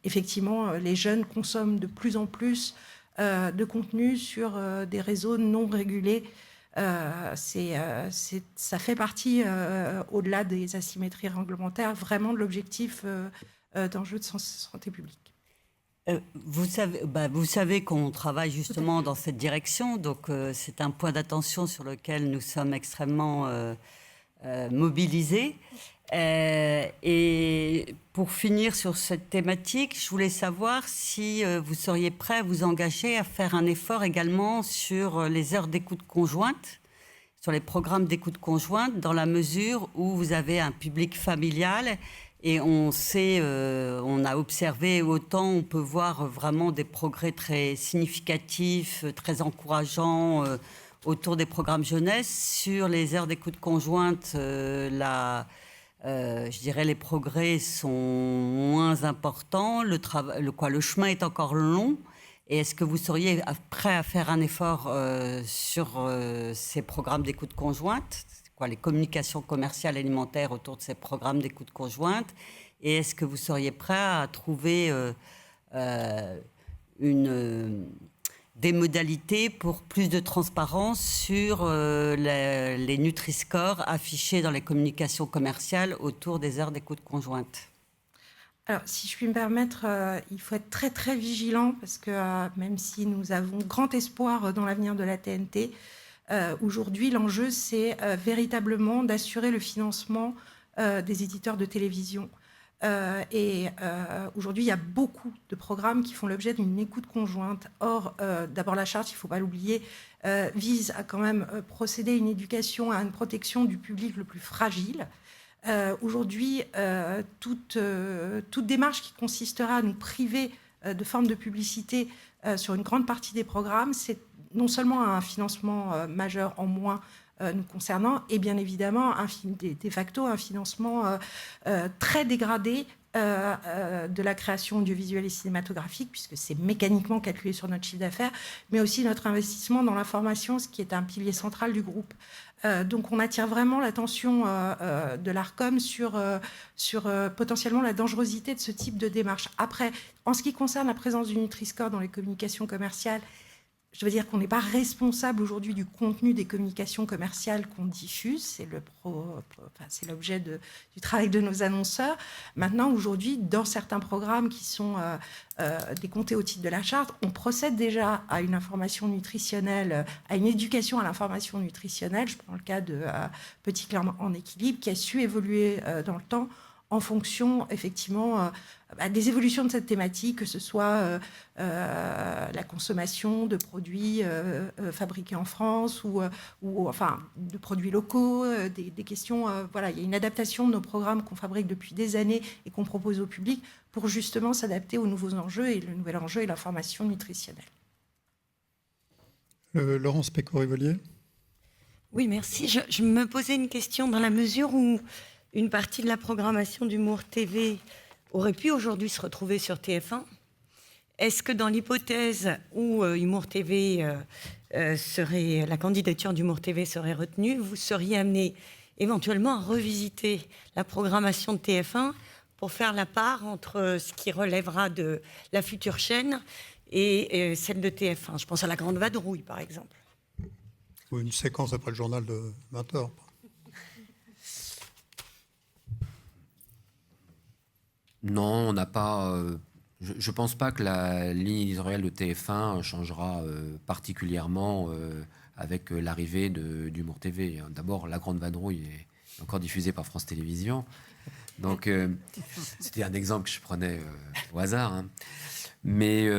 effectivement, les jeunes consomment de plus en plus de contenu sur des réseaux non régulés. Ça fait partie, au-delà des asymétries réglementaires, vraiment de l'objectif d'enjeux de santé publique. Vous savez qu'on travaille justement dans cette direction, donc c'est un point d'attention sur lequel nous sommes extrêmement mobilisés. Et pour finir sur cette thématique, je voulais savoir si vous seriez prêt à vous engager à faire un effort également sur les heures d'écoute conjointe, sur les programmes d'écoute conjointe, dans la mesure où vous avez un public familial. Et on sait, on a observé autant, on peut voir vraiment des progrès très significatifs, très encourageants autour des programmes jeunesse. Sur les heures d'écoute conjointe, je dirais les progrès sont moins importants. Le chemin est encore long. Et est-ce que vous seriez prêt à faire un effort sur ces programmes d'écoute conjointe ? Les communications commerciales alimentaires autour de ces programmes d'écoute conjointe, et est-ce que vous seriez prêt à trouver des modalités pour plus de transparence sur les Nutri-Score affichés dans les communications commerciales autour des heures d'écoute conjointe? Alors, si je puis me permettre, il faut être très très vigilant parce que même si nous avons grand espoir dans l'avenir de la TNT, aujourd'hui, l'enjeu, c'est véritablement d'assurer le financement des éditeurs de télévision. Aujourd'hui, il y a beaucoup de programmes qui font l'objet d'une écoute conjointe. Or, d'abord, la charte, il ne faut pas l'oublier, vise à quand même procéder à une éducation, à une protection du public le plus fragile. Aujourd'hui, toute démarche qui consistera à nous priver de formes de publicité sur une grande partie des programmes, c'est non seulement un financement majeur en moins nous concernant, et bien évidemment, de facto, un financement très dégradé de la création audiovisuelle et cinématographique, puisque c'est mécaniquement calculé sur notre chiffre d'affaires, mais aussi notre investissement dans l'information, ce qui est un pilier central du groupe. Donc on attire vraiment l'attention de l'ARCOM sur potentiellement la dangerosité de ce type de démarche. Après, en ce qui concerne la présence du Nutri-Score dans les communications commerciales, je veux dire qu'on n'est pas responsable aujourd'hui du contenu des communications commerciales qu'on diffuse. C'est l'objet du travail de nos annonceurs. Maintenant, aujourd'hui, dans certains programmes qui sont décomptés au titre de la charte, on procède déjà à une information nutritionnelle, à une éducation à l'information nutritionnelle. Je prends le cas de Petit Clermont en équilibre, qui a su évoluer dans le temps en fonction, effectivement, des évolutions de cette thématique, que ce soit la consommation de produits fabriqués en France ou enfin, de produits locaux, des questions... voilà, il y a une adaptation de nos programmes qu'on fabrique depuis des années et qu'on propose au public pour justement s'adapter aux nouveaux enjeux, et le nouvel enjeu est l'information nutritionnelle. Laurence Péco-Rivolier. Oui, merci. Je me posais une question dans la mesure où une partie de la programmation d'Humour TV aurait pu aujourd'hui se retrouver sur TF1. Est-ce que dans l'hypothèse où Humour TV la candidature d'Humour TV serait retenue, vous seriez amené éventuellement à revisiter la programmation de TF1 pour faire la part entre ce qui relèvera de la future chaîne et celle de TF1? Je pense à La Grande Vadrouille, par exemple. Ou une séquence après le journal de 20h. Non, on n'a pas... je ne pense pas que la ligne éditoriale de TF1 changera particulièrement avec l'arrivée d'Humour TV. D'abord, La Grande Vadrouille est encore diffusée par France Télévisions. Donc, c'était un exemple que je prenais au hasard. Hein. Mais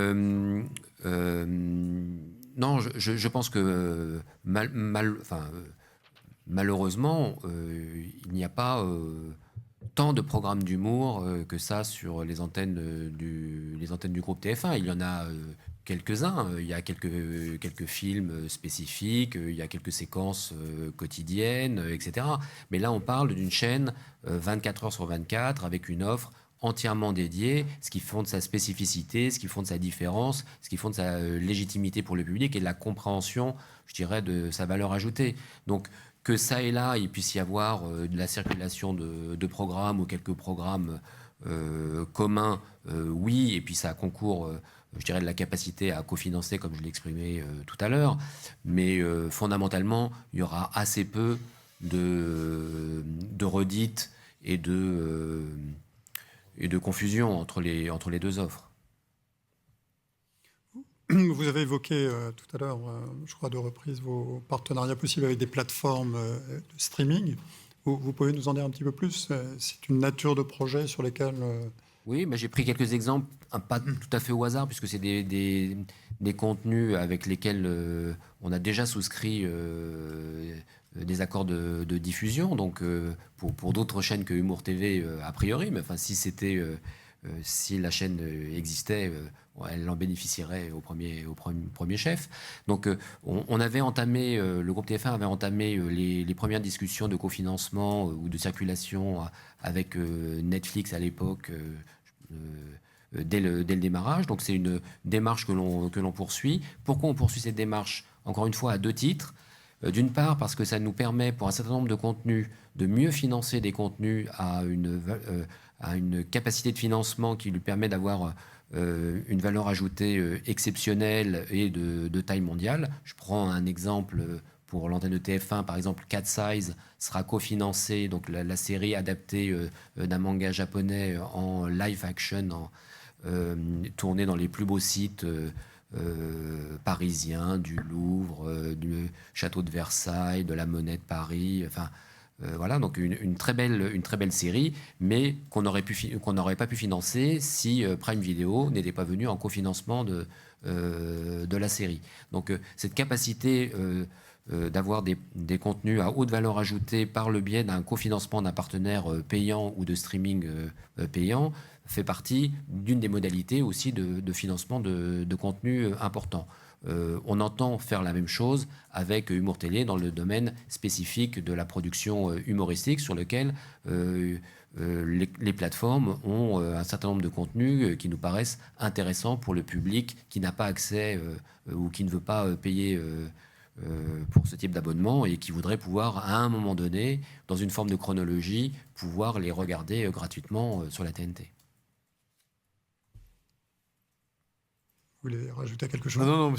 non, je pense que malheureusement, il n'y a pas... tant de programmes d'humour que ça sur les antennes du groupe TF1. Il y en a quelques-uns. Il y a quelques films spécifiques, il y a quelques séquences quotidiennes, etc. Mais là, on parle d'une chaîne 24 heures sur 24 avec une offre entièrement dédiée, ce qui fonde sa spécificité, ce qui fonde sa différence, ce qui fonde sa légitimité pour le public et la compréhension, je dirais, de sa valeur ajoutée. Donc, que ça et là, il puisse y avoir de la circulation de programmes ou quelques programmes communs, oui, et puis ça concourt, je dirais, de la capacité à cofinancer, comme je l'ai exprimé tout à l'heure, mais fondamentalement, il y aura assez peu de redites et de confusion entre les deux offres. Vous avez évoqué tout à l'heure, je crois à 2 reprises, vos partenariats possibles avec des plateformes de streaming. Vous pouvez nous en dire un petit peu plus? C'est une nature de projet sur lesquels... Oui, j'ai pris quelques exemples, pas tout à fait au hasard, puisque c'est des contenus avec lesquels on a déjà souscrit des accords de diffusion, donc pour d'autres chaînes que Humour TV a priori, mais enfin si la chaîne existait, elle en bénéficierait au premier chef. Donc on avait entamé, le groupe TF1 avait entamé les premières discussions de cofinancement ou de circulation avec Netflix à l'époque, dès le démarrage. Donc c'est une démarche que l'on poursuit. Pourquoi on poursuit cette démarche? Encore une fois, à 2 titres. D'une part, parce que ça nous permet, pour un certain nombre de contenus, de mieux financer des contenus à une capacité de financement qui lui permet d'avoir une valeur ajoutée exceptionnelle et de taille mondiale. Je prends un exemple pour l'antenne de TF1, par exemple, Cat Size sera cofinancée, donc la série adaptée d'un manga japonais en live action, tournée dans les plus beaux sites parisiens, du Louvre, du château de Versailles, de la Monnaie de Paris, enfin voilà, donc une très belle série, mais qu'on n'aurait pas pu financer si Prime Video n'était pas venu en cofinancement de la série. Donc cette capacité d'avoir des contenus à haute valeur ajoutée par le biais d'un cofinancement d'un partenaire payant ou de streaming payant fait partie d'une des modalités aussi de financement de contenus importants. On entend faire la même chose avec Humour Télé dans le domaine spécifique de la production humoristique sur lequel les plateformes ont un certain nombre de contenus qui nous paraissent intéressants pour le public qui n'a pas accès ou qui ne veut pas payer pour ce type d'abonnement et qui voudrait pouvoir, à un moment donné, dans une forme de chronologie, pouvoir les regarder gratuitement sur la TNT. Vous voulez rajouter quelque chose? Non, mais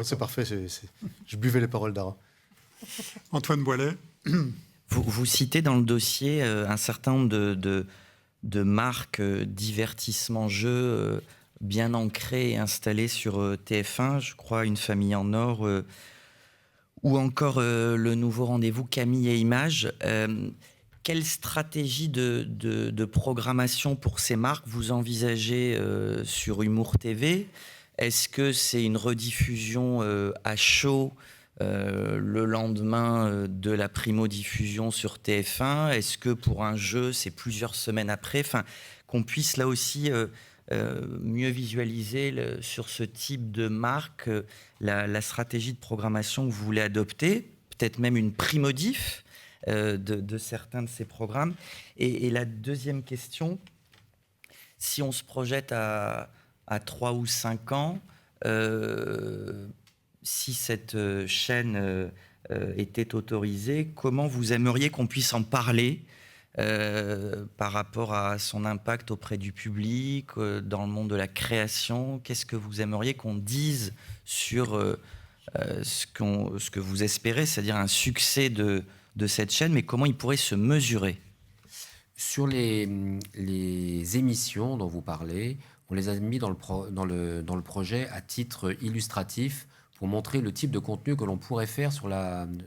c'est parfait. Je buvais les paroles d'Ara. Antoine Boilet. Vous citez dans le dossier un certain nombre de marques divertissement jeux bien ancrées et installées sur TF1. Je crois Une famille en or ou encore le nouveau rendez-vous Camille et Images. Quelle stratégie de programmation pour ces marques vous envisagez sur Humour TV? Est-ce que c'est une rediffusion à chaud le lendemain de la primo-diffusion sur TF1? Est-ce que pour un jeu, c'est plusieurs semaines après? Enfin, qu'on puisse là aussi mieux visualiser sur ce type de marque la stratégie de programmation que vous voulez adopter, peut-être même une primo-diff de certains de ces programmes. Et la deuxième question, si on se projette à 3 ou 5 ans, si cette chaîne était autorisée, comment vous aimeriez qu'on puisse en parler par rapport à son impact auprès du public, dans le monde de la création? Qu'est-ce que vous aimeriez qu'on dise sur ce que vous espérez, c'est-à-dire un succès de cette chaîne, mais comment il pourrait se mesurer? Sur les émissions dont vous parlez, on les a mis dans le projet à titre illustratif pour montrer le type de contenu que l'on pourrait faire sur la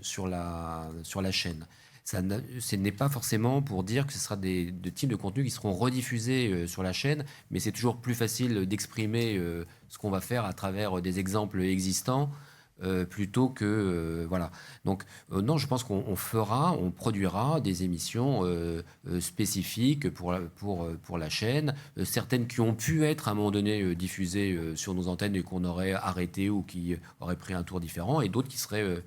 chaîne. Ce n'est pas forcément pour dire que ce sera des types de contenus qui seront rediffusés sur la chaîne, mais c'est toujours plus facile d'exprimer ce qu'on va faire à travers des exemples existants plutôt que... voilà. Donc non, je pense qu'on produira des émissions spécifiques pour la chaîne, certaines qui ont pu être à un moment donné diffusées sur nos antennes et qu'on aurait arrêtées ou qui auraient pris un tour différent, et d'autres qui seraient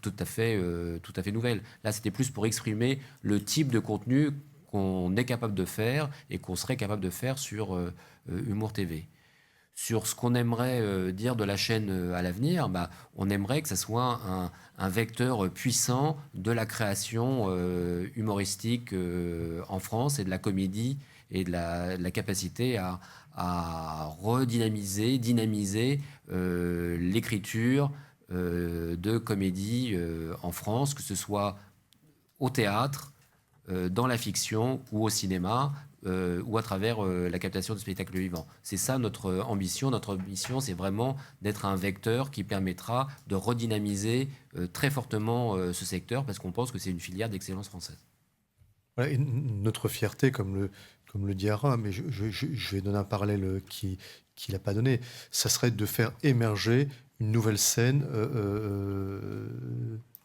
tout à fait nouvelles. Là, c'était plus pour exprimer le type de contenu qu'on est capable de faire et qu'on serait capable de faire sur Humour TV. Sur ce qu'on aimerait dire de la chaîne à l'avenir, on aimerait que ça soit un vecteur puissant de la création humoristique en France et de la comédie et de la capacité à redynamiser, dynamiser l'écriture de comédie en France, que ce soit au théâtre, dans la fiction ou au cinéma, ou à travers la captation de spectacles vivants. C'est ça notre ambition. Notre ambition, c'est vraiment d'être un vecteur qui permettra de redynamiser très fortement ce secteur, parce qu'on pense que c'est une filière d'excellence française. Voilà, et notre fierté, comme le dit Ara, mais je vais donner un parallèle qu'il n'a pas donné, ça serait de faire émerger une nouvelle scène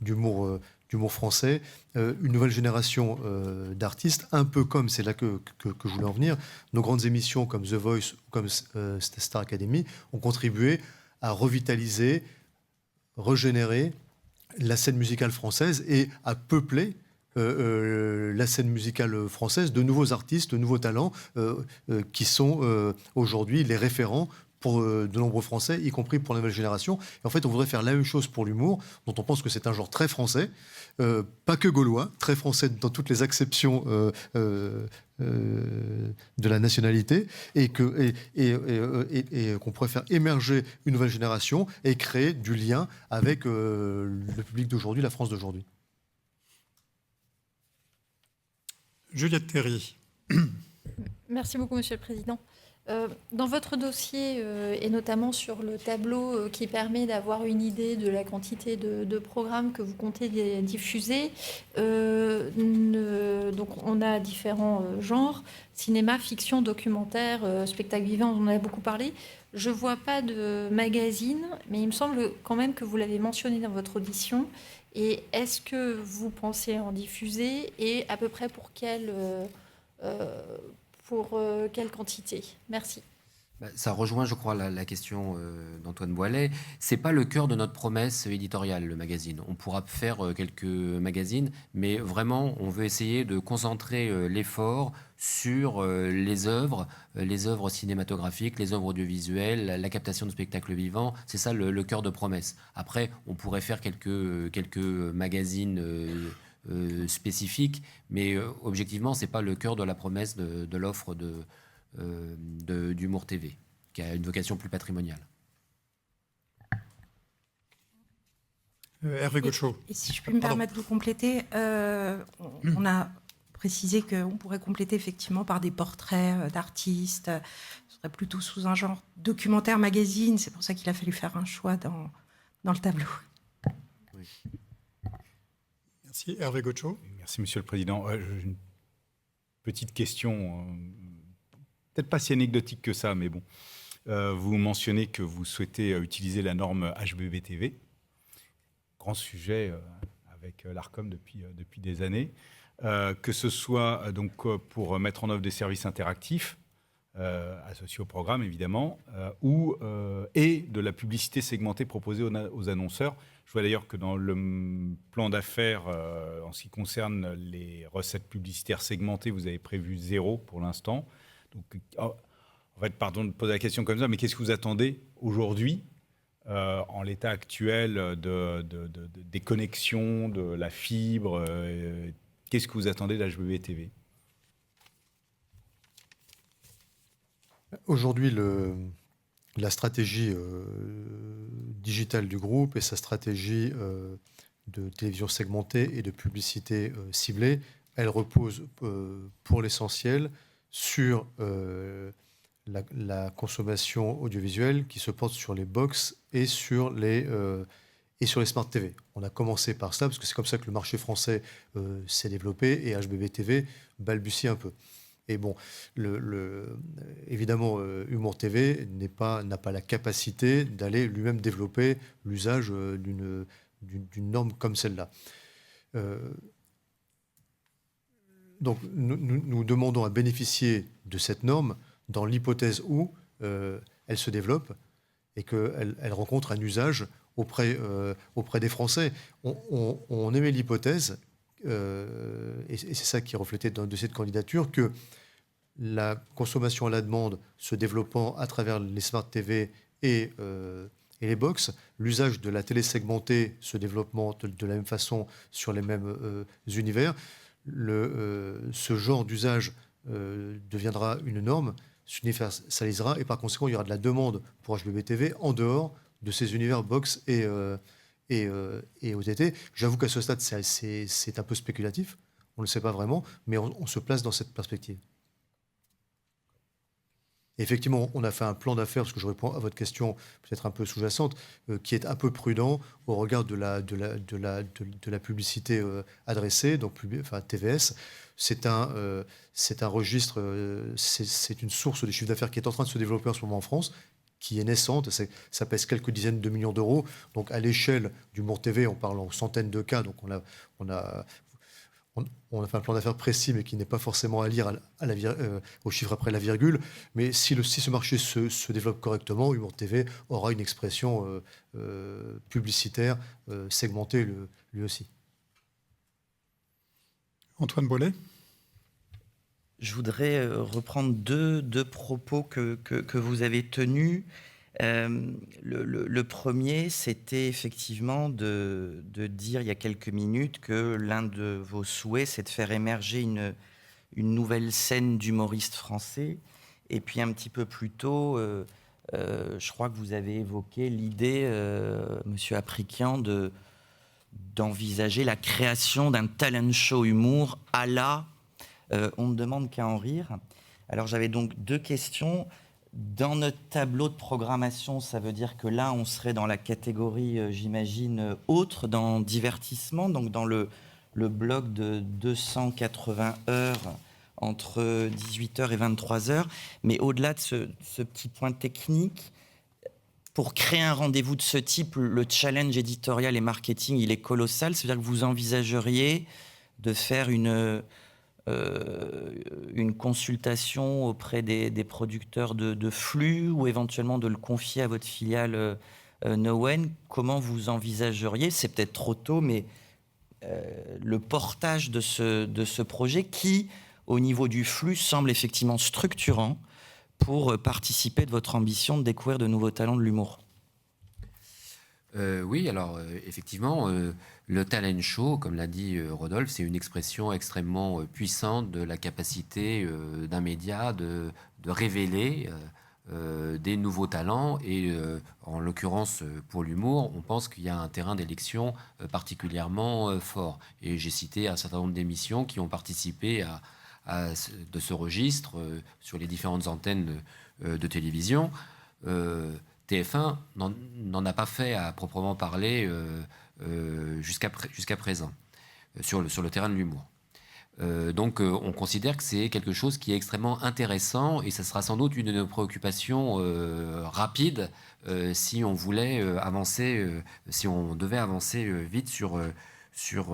d'humour français, une nouvelle génération d'artistes, un peu comme, c'est là que je voulais en venir, nos grandes émissions comme The Voice ou comme Star Academy ont contribué à revitaliser, régénérer la scène musicale française et à peupler la scène musicale française de nouveaux artistes, de nouveaux talents qui sont aujourd'hui les référents pour de nombreux Français, y compris pour la nouvelle génération. Et en fait, on voudrait faire la même chose pour l'humour, dont on pense que c'est un genre très français, pas que gaulois, très français dans toutes les acceptions de la nationalité, et qu'on pourrait faire émerger une nouvelle génération et créer du lien avec le public d'aujourd'hui, la France d'aujourd'hui. Juliette Théry. Merci beaucoup, Monsieur le Président. Dans votre dossier, et notamment sur le tableau qui permet d'avoir une idée de la quantité de programmes que vous comptez diffuser, donc on a différents genres, cinéma, fiction, documentaire, spectacle vivant, on en a beaucoup parlé. Je ne vois pas de magazine, mais il me semble quand même que vous l'avez mentionné dans votre audition. Et est-ce que vous pensez en diffuser, et à peu près pour quelle quantité? Merci. Ça rejoint, je crois, la question d'Antoine Boilet. C'est pas le cœur de notre promesse éditoriale, le magazine. On pourra faire quelques magazines, mais vraiment, on veut essayer de concentrer l'effort sur les œuvres cinématographiques, les œuvres audiovisuelles, la captation de spectacles vivants. C'est ça le cœur de promesse. Après, on pourrait faire quelques magazines spécifiques, mais objectivement, c'est pas le cœur de la promesse de l'offre d'Humour TV, qui a une vocation plus patrimoniale. Hervé Gaucho. Et si je peux me permettre de vous compléter, on a précisé qu'on pourrait compléter effectivement par des portraits d'artistes. Ce serait plutôt sous un genre documentaire magazine. C'est pour ça qu'il a fallu faire un choix dans le tableau. Oui. Merci. Hervé Gaucho. Merci, Monsieur le Président. J'ai une petite question, peut-être pas si anecdotique que ça, mais bon. Vous mentionnez que vous souhaitez utiliser la norme HbbTV. Grand sujet avec l'ARCOM depuis des années. Que ce soit donc pour mettre en œuvre des services interactifs associés au programme, évidemment, et de la publicité segmentée proposée aux annonceurs. Je vois d'ailleurs que dans le plan d'affaires, en ce qui concerne les recettes publicitaires segmentées, vous avez prévu 0 pour l'instant. Donc, en fait, pardon de poser la question comme ça, mais qu'est-ce que vous attendez aujourd'hui, en l'état actuel des connexions, de la fibre qu'est-ce que vous attendez de HbbTV? Aujourd'hui, la stratégie digitale du groupe et sa stratégie de télévision segmentée et de publicité ciblée, elle repose pour l'essentiel sur la consommation audiovisuelle qui se porte sur les box et sur les Smart TV. On a commencé par ça parce que c'est comme ça que le marché français s'est développé, et HbbTV balbutie un peu. Et bon, évidemment, Humour TV n'a pas la capacité d'aller lui-même développer l'usage d'une norme comme celle-là. Donc, nous demandons à bénéficier de cette norme dans l'hypothèse où elle se développe et qu'elle rencontre un usage auprès des Français. On émet l'hypothèse, et c'est ça qui est reflété dans le dossier de candidature, que la consommation à la demande se développant à travers les Smart TV et les box, l'usage de la télé segmentée se développant de la même façon sur les mêmes univers, ce genre d'usage deviendra une norme, s'universalisera, et par conséquent, il y aura de la demande pour HbbTV en dehors de ces univers box et OTT. J'avoue qu'à ce stade, c'est un peu spéculatif, on ne le sait pas vraiment, mais on se place dans cette perspective. Effectivement, on a fait un plan d'affaires, parce que je réponds à votre question peut-être un peu sous-jacente, qui est un peu prudent au regard de la publicité adressée, donc TVS. C'est un registre, c'est une source de chiffre d'affaires qui est en train de se développer en ce moment en France, qui est naissante. Ça pèse quelques dizaines de millions d'euros. Donc à l'échelle d'Humour TV, on parle en centaines de cas. Donc on a fait un plan d'affaires précis, mais qui n'est pas forcément à lire au chiffre après la virgule. Mais si ce marché se développe correctement, Humour TV aura une expression publicitaire segmentée lui aussi. Antoine Boillet. Je voudrais reprendre deux propos que vous avez tenus. Le premier, c'était effectivement de dire il y a quelques minutes que l'un de vos souhaits, c'est de faire émerger une nouvelle scène d'humoristes français. Et puis un petit peu plus tôt, je crois que vous avez évoqué l'idée, Monsieur Aprikian, d'envisager la création d'un talent show humour à la On ne demande qu'à en rire. Alors j'avais donc deux questions. Dans notre tableau de programmation, ça veut dire que là, on serait dans la catégorie, j'imagine, autre, dans divertissement, donc dans le bloc de 280 heures entre 18h et 23h. Mais au-delà de ce petit point technique, pour créer un rendez-vous de ce type, le challenge éditorial et marketing, il est colossal. C'est-à-dire que vous envisageriez de faire une consultation auprès des producteurs de flux ou éventuellement de le confier à votre filiale Newen. Comment vous envisageriez, c'est peut-être trop tôt, mais le portage de ce projet qui, au niveau du flux, semble effectivement structurant pour participer de votre ambition de découvrir de nouveaux talents de l'humour? Oui, alors effectivement, le talent show, comme l'a dit Rodolphe, c'est une expression extrêmement puissante de la capacité d'un média de révéler des nouveaux talents. Et en l'occurrence, pour l'humour, on pense qu'il y a un terrain d'élection particulièrement fort. Et j'ai cité un certain nombre d'émissions qui ont participé de ce registre sur les différentes antennes de télévision. TF1 n'en a pas fait à proprement parler jusqu'à présent sur le terrain de l'humour. Donc on considère que c'est quelque chose qui est extrêmement intéressant et ça sera sans doute une de nos préoccupations rapides si on voulait avancer, si on devait avancer vite sur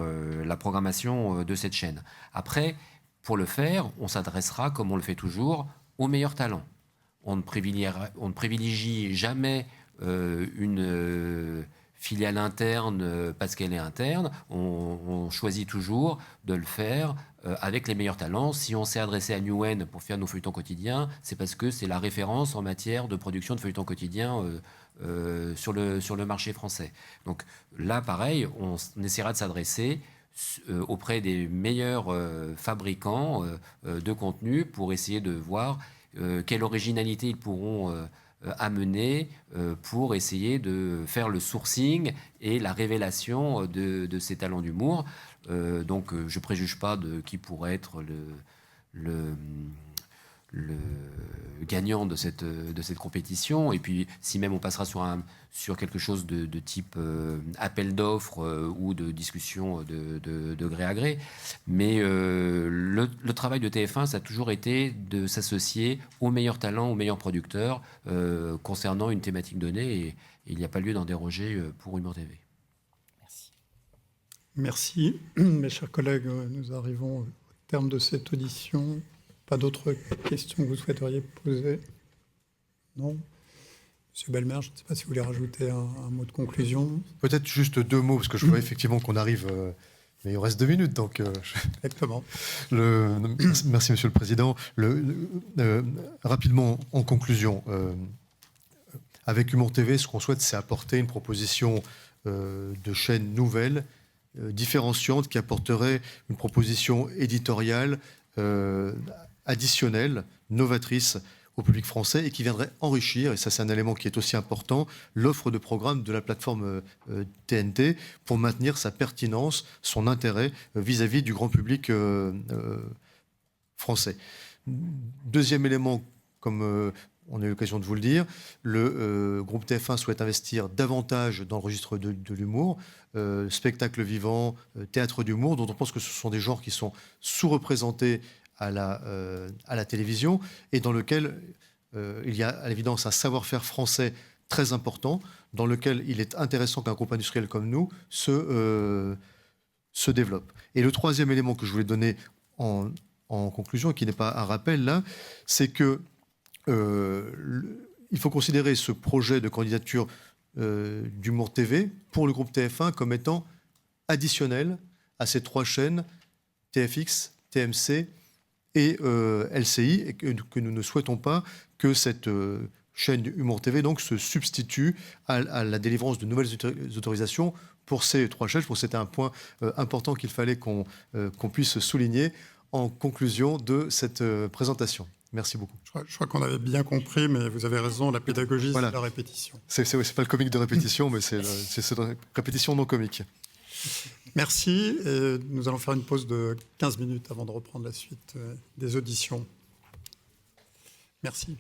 la programmation de cette chaîne. Après, pour le faire, on s'adressera, comme on le fait toujours, aux meilleurs talents. On ne privilégie jamais une filiale interne parce qu'elle est interne. On choisit toujours de le faire avec les meilleurs talents. Si on s'est adressé à Newen pour faire nos feuilletons quotidiens, c'est parce que c'est la référence en matière de production de feuilletons quotidiens sur le marché français. Donc là, pareil, on essaiera de s'adresser auprès des meilleurs fabricants de contenu pour essayer de voir quelle originalité ils pourront amener pour essayer de faire le sourcing et la révélation de ces talents d'humour. Donc je ne préjuge pas de qui pourrait être le gagnant de cette compétition. Et puis si même on passera sur quelque chose de type appel d'offres ou de discussion de gré à gré. Mais le travail de TF1, ça a toujours été de s'associer aux meilleurs talents, aux meilleurs producteurs concernant une thématique donnée. Et il n'y a pas lieu d'en déroger pour Humour TV. Merci. Mes chers collègues, nous arrivons au terme de cette audition. Pas d'autres questions que vous souhaiteriez poser? Non? Monsieur Belmer, je ne sais pas si vous voulez rajouter un mot de conclusion. Peut-être juste deux mots, parce que je vois effectivement qu'on arrive... mais il reste 2 minutes, donc... Exactement. Merci, Monsieur le Président. Rapidement, en conclusion, avec Humour TV, ce qu'on souhaite, c'est apporter une proposition de chaîne nouvelle, différenciante, qui apporterait une proposition éditoriale additionnelle, novatrice au public français et qui viendrait enrichir, et ça c'est un élément qui est aussi important, l'offre de programme de la plateforme TNT pour maintenir sa pertinence, son intérêt vis-à-vis du grand public français. Deuxième élément, comme on a eu l'occasion de vous le dire, le groupe TF1 souhaite investir davantage dans le registre de l'humour, spectacle vivant, théâtre d'humour, dont on pense que ce sont des genres qui sont sous-représentés à la télévision et dans lequel il y a à l'évidence un savoir-faire français très important, dans lequel il est intéressant qu'un groupe industriel comme nous se développe. Et le troisième élément que je voulais donner en conclusion, qui n'est pas un rappel là, c'est que il faut considérer ce projet de candidature d'Humour TV pour le groupe TF1 comme étant additionnel à ces 3 chaînes, TFX, TMC et LCI, et que nous ne souhaitons pas que cette chaîne Humour TV donc, se substitue à la délivrance de nouvelles autorisations pour ces 3 chaînes. Je pense que c'était un point important qu'il fallait qu'on puisse souligner en conclusion de cette présentation. Merci beaucoup. Je crois qu'on avait bien compris, mais vous avez raison, la pédagogie, voilà. C'est la répétition. C'est pas le comique de répétition, mais c'est cette répétition non comique. Merci. Et nous allons faire une pause de 15 minutes avant de reprendre la suite des auditions. Merci.